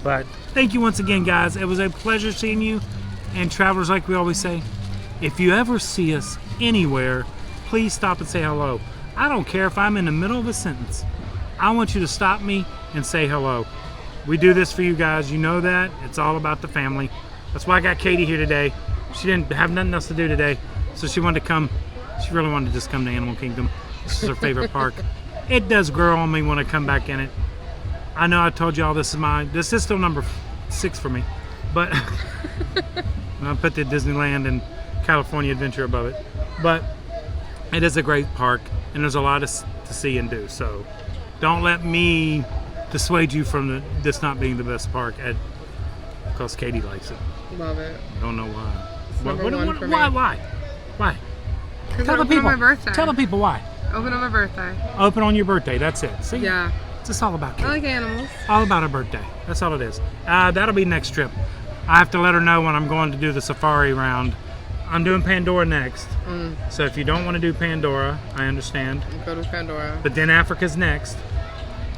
But thank you once again, guys. It was a pleasure seeing you. And travelers, like we always say, if you ever see us anywhere, please stop and say hello. I don't care if I'm in the middle of a sentence. I want you to stop me and say hello. We do this for you guys. You know that. It's all about the family. That's why I got Katie here today. She didn't have nothing else to do today, so she wanted to come. She really wanted to just come to Animal Kingdom. This is her favorite park. It does grow on me when I come back in it. I know I told y'all this is still number 6 for me, but I put the Disneyland and California Adventure above it. But it is a great park, and there's a lot to see and do. So don't let me dissuade you from this not being the best park, because Katie likes it. Love it. Don't know why. It's number one for me. Why? Because Tell the open people. on my birthday. Tell the people why. Open on my birthday. Open on your birthday. That's it. See? Yeah. It's just all about Katie. I like animals. All about her birthday. That's all it is. That'll be next trip. I have to let her know when I'm going to do the safari round. I'm doing Pandora next. So if you don't want to do Pandora, I understand. Go to Pandora. But then Africa's next.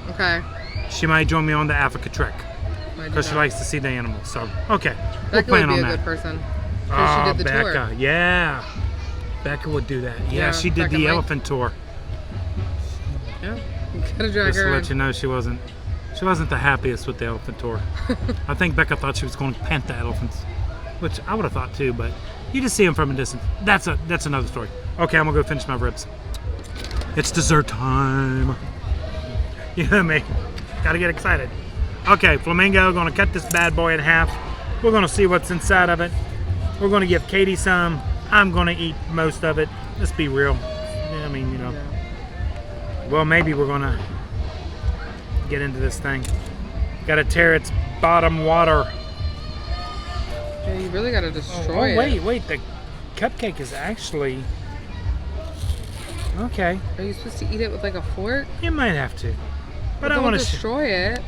Okay. She might join me on the Africa trek Might do because she that. likes to see the animals. So, okay. We'll Becca would plan be on a that. good person. Oh, She did the Becca. tour. Yeah. Becca would do that. Yeah, Yeah, she did Becca the might. elephant tour. Yeah. Gotta drag Just her to in. let you know, she wasn't the happiest with the elephant tour. I think Becca thought she was going to pant the elephants, which I would have thought too, but you just see them from a distance. That's another story. Okay, I'm gonna go finish my ribs. It's dessert time. You know me. Gotta get excited. Okay, Flamingo, gonna cut this bad boy in half. We're gonna see what's inside of it. We're gonna give Katie some. I'm gonna eat most of it. Let's be real. Yeah, I mean, you know. Yeah. Well, maybe we're gonna get into this thing. Gotta tear its bottom water. Yeah, you really gotta destroy it. Wait, the cupcake is actually... Okay, Are you supposed to eat it with like a fork? you might have to. But I Don't want to destroy it.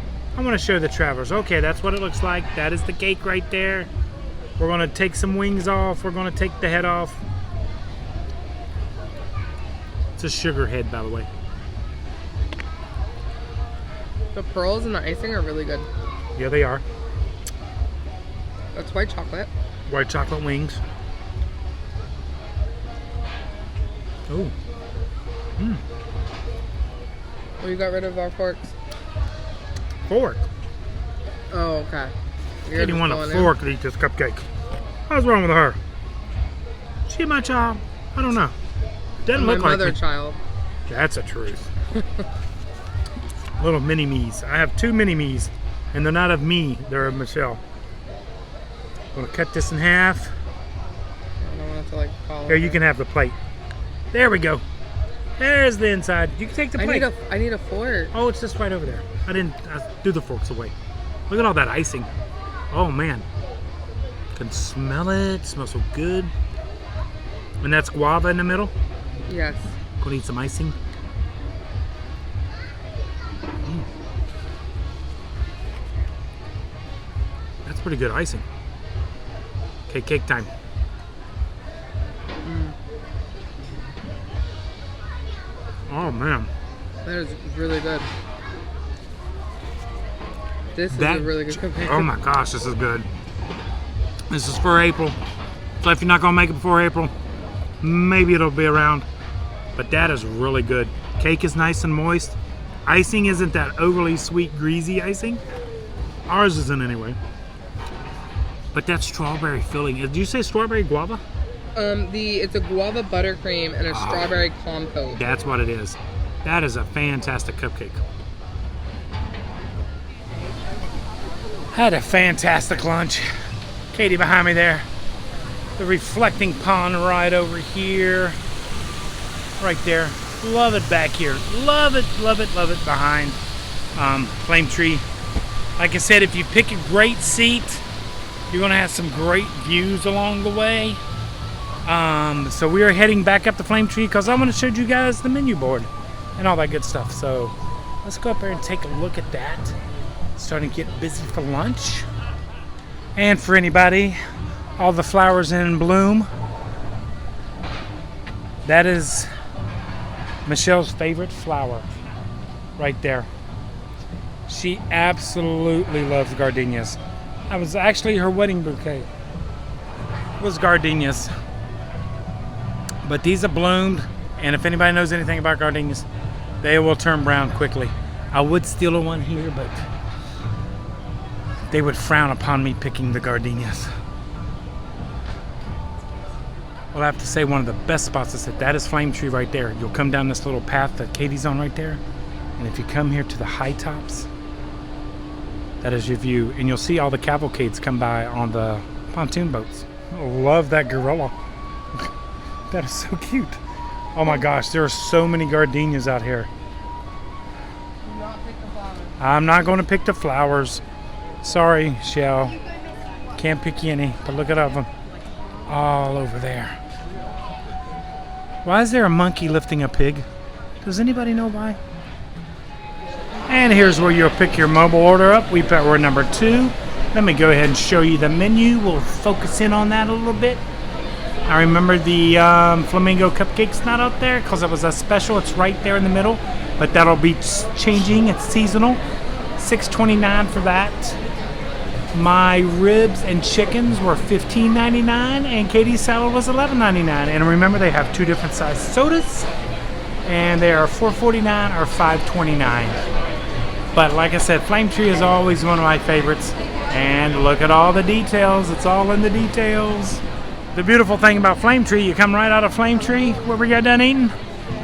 show the travelers. Okay, that's what it looks like. That is the cake right there. We're gonna take some wings off. We're gonna take the head off. It's a sugar head, by the way. The pearls and the icing are really good. Yeah, they are. That's white chocolate. White chocolate wings. Oh. Oh, you got rid of our forks? Fork. Oh, okay. You're Katie just want a going in. fork to eat this cupcake. What's wrong with her? She my child? I don't know. Doesn't My look like mother me. child. That's a truth. Little mini me's. I have 2 mini me's, and they're not of me. They're of Michelle. I'm gonna cut this in half. I don't want it to like fall Here, you over. can have the plate. There we go. There's the inside. You can take the plate. I need a fork. Oh, it's just right over there. I threw the forks away. Look at all that icing. Oh man. Can smell it. Smells so good. And that's guava in the middle. Yes. Gonna eat some icing. That's pretty good icing. Okay, cake time. Oh man. That is really good. This is a really good cupcake. Oh my gosh, this is good. This is for April. So if you're not gonna make it before April, maybe it'll be around. But that is really good. Cake is nice and moist. Icing isn't that overly sweet, greasy icing. Ours isn't anyway. But that strawberry filling. Did you say strawberry guava? It's a guava buttercream and a strawberry compote. That's what it is. That is a fantastic cupcake. Had a fantastic lunch. Katie behind me there. The reflecting pond right over here. Right there. Love it back here. Love it, love it, love it behind Flame Tree. Like I said, if you pick a great seat, you're gonna have some great views along the way. So we are heading back up the Flame Tree because I want to show you guys the menu board and all that good stuff. So let's go up there and take a look at that. Starting to get busy for lunch. And for anybody, all the flowers in bloom. That is Michelle's favorite flower right there. She absolutely loves gardenias. That was actually her wedding bouquet. It was gardenias. But these have bloomed, and if anybody knows anything about gardenias, they will turn brown quickly. I would steal a one here, but they would frown upon me picking the gardenias. Well, I have to say one of the best spots to sit, that is Flame Tree right there. You'll come down this little path that Katie's on right there, and if you come here to the high tops, that is your view, and you'll see all the cavalcades come by on the pontoon boats. I love that gorilla. That is so cute. Oh my gosh, there are so many gardenias out here. Do not pick the flowers. I'm not going to pick the flowers. Sorry, Shell. Can't pick any, but look at all of them. All over there. Why is there a monkey lifting a pig? Does anybody know why? And here's where you'll pick your mobile order up. We're number 2. Let me go ahead and show you the menu. We'll focus in on that a little bit. I remember the flamingo cupcake's not out there because it was a special. It's right there in the middle, but that'll be changing. It's seasonal. $6.29 for that. My ribs and chickens were $15.99, and Katie's salad was $11.99. And remember, they have 2 different size sodas, and they are $4.49 or $5.29. But like I said, Flame Tree is always one of my favorites. And look at all the details. It's all in the details. The beautiful thing about Flame Tree, you come right out of Flame Tree where we got done eating,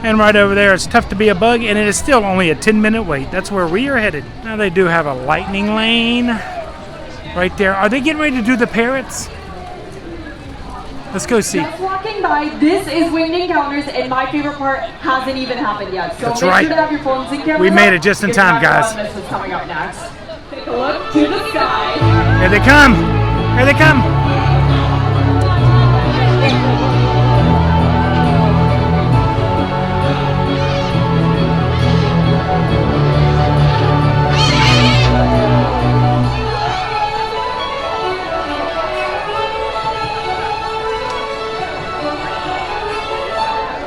and right over there, it's Tough to Be a Bug, and it is still only a 10-minute wait. That's where we are headed. Now they do have a lightning lane right there. Are they getting ready to do the parrots? Let's go see. Just walking by, this is winged encounters, and my favorite part hasn't even happened yet. So That's make right. sure to have your phones and cameras We made it up. just in If you're time, not guys. on, This is coming up next. Take a look to the sky. Here they come. Here they come.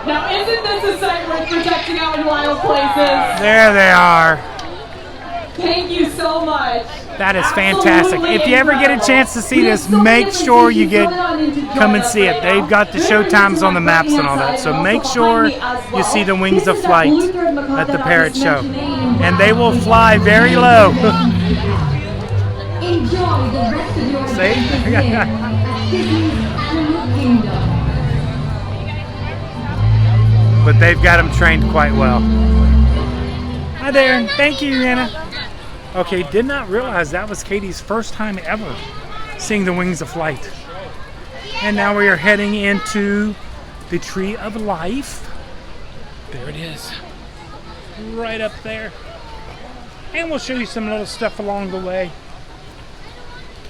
Now, isn't this a site worth protecting out in wild places? There they are. Thank you so much. That is fantastic. If you ever get a chance to see this, make sure you come and see it. They've got the show times on the maps and all that. So make sure you see the Wings of Flight at the Parrot Show. And they will fly very low. Enjoy the rest of your See? Disney's Animal Kingdom. But they've got them trained quite well. Hi there. Thank you, Anna. Okay, did not realize that was Katie's first time ever seeing the Wings of Flight. And now we are heading into the Tree of Life. There it is. Right up there. And we'll show you some little stuff along the way.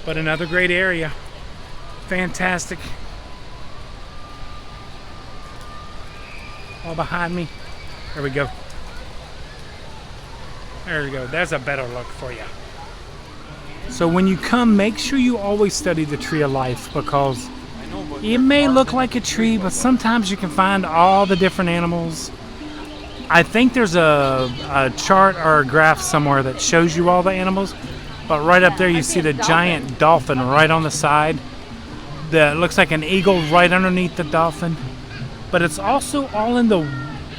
But another great area. Fantastic. All behind me. There we go. There we go. There's a better look for you. So when you come, make sure you always study the Tree of Life, because it may look like a tree, but sometimes you can find all the different animals. I think there's a chart or a graph somewhere that shows you all the animals, but right up there you see the giant dolphin right on the side. That looks like an eagle right underneath the dolphin. But it's also all in the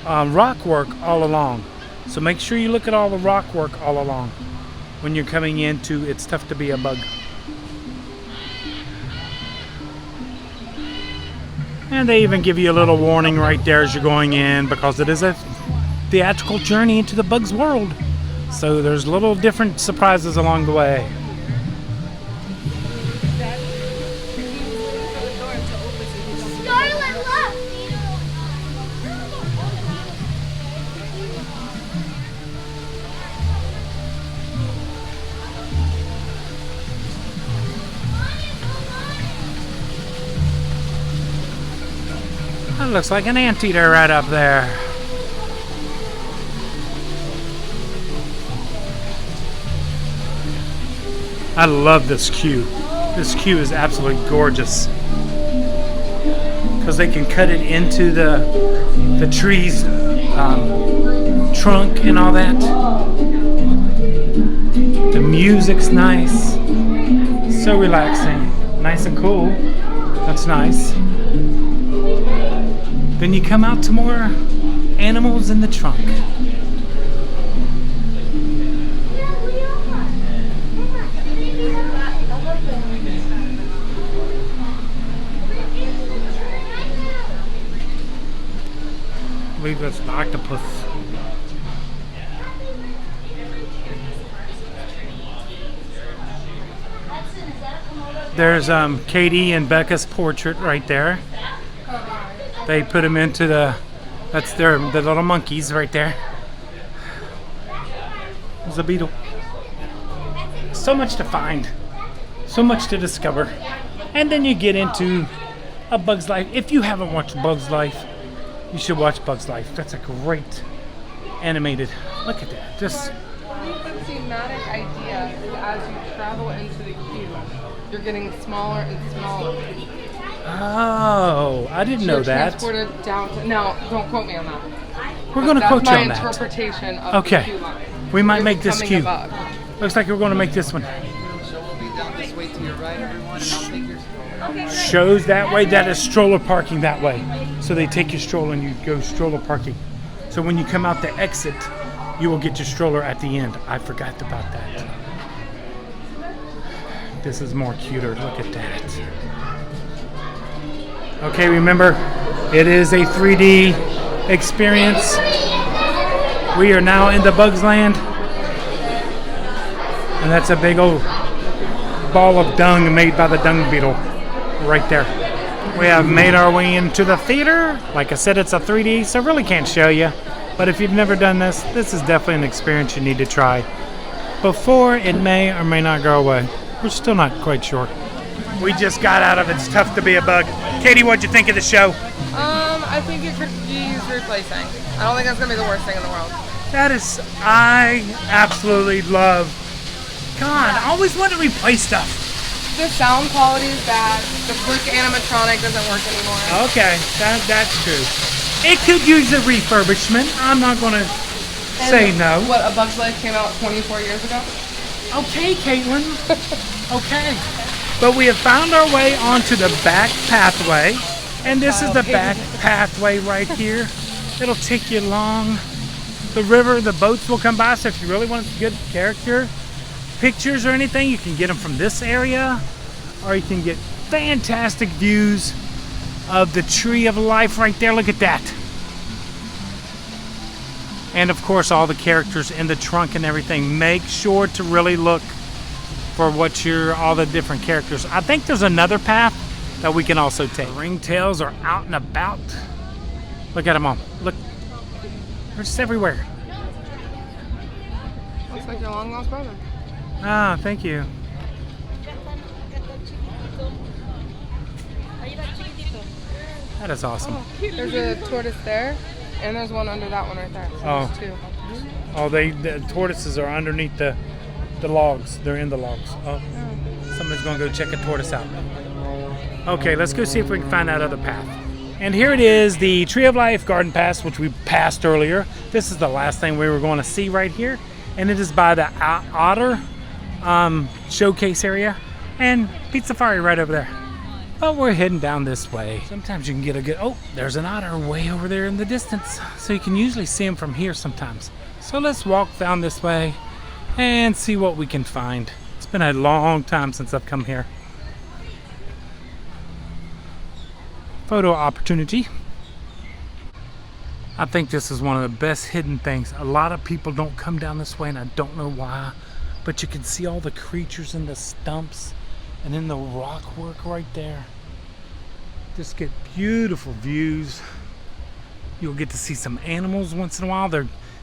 rock work all along. So make sure you look at all the rock work all along when you're coming into It's Tough to Be a Bug. And they even give you a little warning right there as you're going in, because it is a theatrical journey into the bug's world. So there's little different surprises along the way. That looks like an anteater right up there. I love this queue. This queue is absolutely gorgeous. Because they can cut it into the tree's trunk and all that. The music's nice. So relaxing. Nice and cool. That's nice. Then you come out to more animals in the trunk. I believe that's an octopus. There's Katie and Becca's portrait right there. They put them into the little monkeys right there. There's a beetle. So much to find, so much to discover, and then you get into A Bug's Life. If you haven't watched Bug's Life, you should watch Bug's Life. That's a great animated. Look at that. Just The thematic idea is as you travel into the queue, you're getting smaller and smaller. oh, I didn't know that. Transported down to, now, don't quote me on that. We're going to quote you on That's my that. interpretation of the Okay, queue line. we might You're make this becoming cute. a bug. Looks like we're going to make this one. So we'll be down this way to your right, everyone, and I'll take your Shows that way. That is stroller parking that way. So they take your stroller and you go stroller parking. So when you come out the exit, you will get your stroller at the end. I forgot about that. This is more cuter. Look at that. Okay, remember, it is a 3D experience. We are now in the Bugs Land. And that's a big old ball of dung made by the dung beetle right there. We have made our way into the theater. Like I said, it's a 3D, so I really can't show you. But if you've never done this, this is definitely an experience you need to try before it may or may not go away. We're still not quite sure. We just got out of It's Tough to Be a Bug. Katie, what'd you think of the show? I think it could use replacing. I don't think that's gonna be the worst thing in the world. That is, I absolutely love. God, I always want to replace stuff. The sound quality is bad. The quick animatronic doesn't work anymore. Okay, that's true. It could use a refurbishment. I'm not going to say no. What, A Bug's Life came out 24 years ago? Okay, Caitlin. Okay. But we have found our way onto the back pathway. And this is the back pathway right here. It'll take you along the river. The boats will come by. So if you really want a good character pictures or anything, you can get them from this area. Or you can get fantastic views of the Tree of Life right there. Look at that. And of course, all the characters in the trunk and everything. Make sure to really look for all the different characters. I think there's another path that we can also take. Ringtails are out and about. Look at them all. Look, they're just everywhere. Looks like your long lost brother. Ah, thank you. That is awesome. There's a tortoise there, and there's one under that one right there. So Oh. there's two. Oh, the tortoises are underneath the logs. They're in the logs. Oh, somebody's gonna go check a tortoise out. Okay, let's go see if we can find that other path. And here it is, the Tree of Life Garden Pass, which we passed earlier. This is the last thing we were going to see right here, and it is by the otter showcase area and Pete Safari right over there. But we're heading down this way. Sometimes you can get a good, oh, there's an otter way over there in the distance. So you can usually see him from here sometimes. So let's walk down this way and see what we can find. It's been a long time since I've come here. Photo opportunity. I think this is one of the best hidden things. A lot of people don't come down this way and I don't know why, but you can see all the creatures in the stumps and in the rock work right there. Just get beautiful views. You'll get to see some animals once in a while.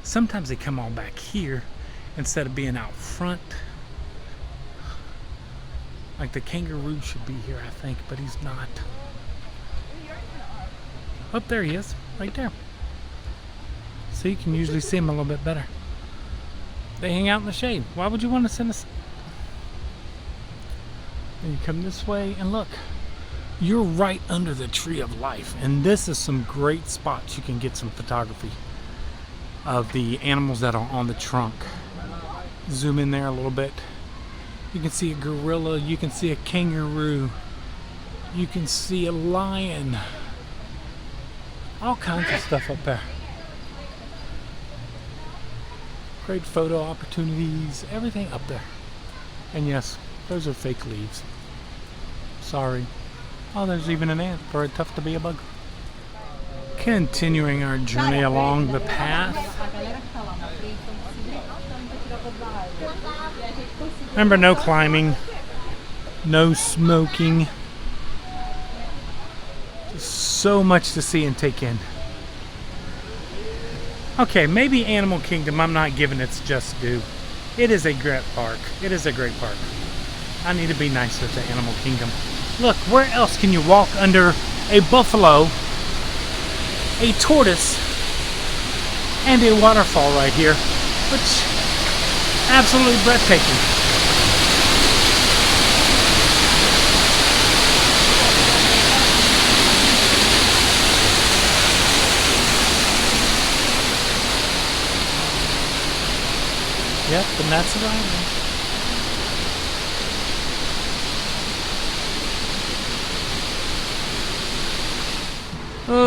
Sometimes they come all back here instead of being out front. Like the kangaroo should be here, I think, but he's not. Oh, there he is, right there. So you can usually see him a little bit better. They hang out in the shade. Why would you want to send us? And you come this way and look. You're right under the tree of life. And this is some great spots you can get some photography of the animals that are on the trunk. Zoom in there a little bit. You can see a gorilla. You can see a kangaroo. You can see a lion. All kinds of stuff up there. Great photo opportunities, everything up there. And yes, those are fake leaves. Sorry. Oh, there's even an ant. Very tough to be a bug. Continuing our journey along the path. Remember, no climbing, no smoking. Just so much to see and take in. Okay, maybe Animal Kingdom, I'm not giving its just due. It is a great park. It is a great park. I need to be nicer to Animal Kingdom. Look, where else can you walk under a buffalo, a tortoise, and a waterfall right here, which absolutely breathtaking. Yep, and that's the island.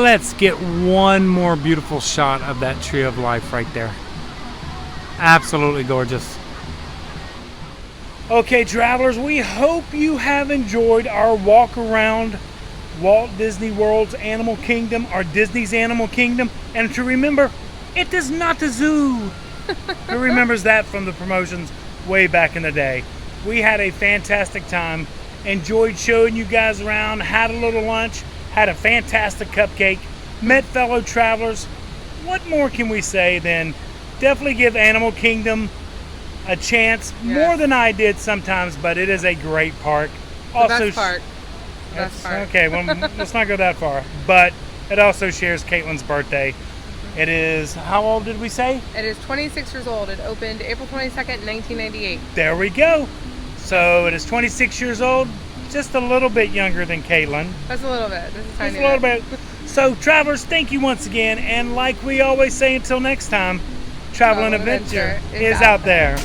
Let's get one more beautiful shot of that tree of life right there. Absolutely gorgeous. Okay, travelers, we hope you have enjoyed our walk around Walt Disney World's Animal Kingdom, or Disney's Animal Kingdom. And to remember, it is not a zoo. Who remembers that from the promotions way back in the day? We had a fantastic time. Enjoyed showing you guys around, had a little lunch, had a fantastic cupcake, met fellow travelers. What more can we say than definitely give Animal Kingdom a chance, more than I did sometimes, but it is a great park. The best park. Best park. Okay, well, let's not go that far. But it also shares Caitlin's birthday. It is, how old did we say? It is 26 years old. It opened April 22nd, 1998. There we go. So it is 26 years old, just a little bit younger than Caitlin. That's a little bit. This is tiny. Just a little bit. So travelers, thank you once again. And like we always say, until next time, Travel and Adventure is out there.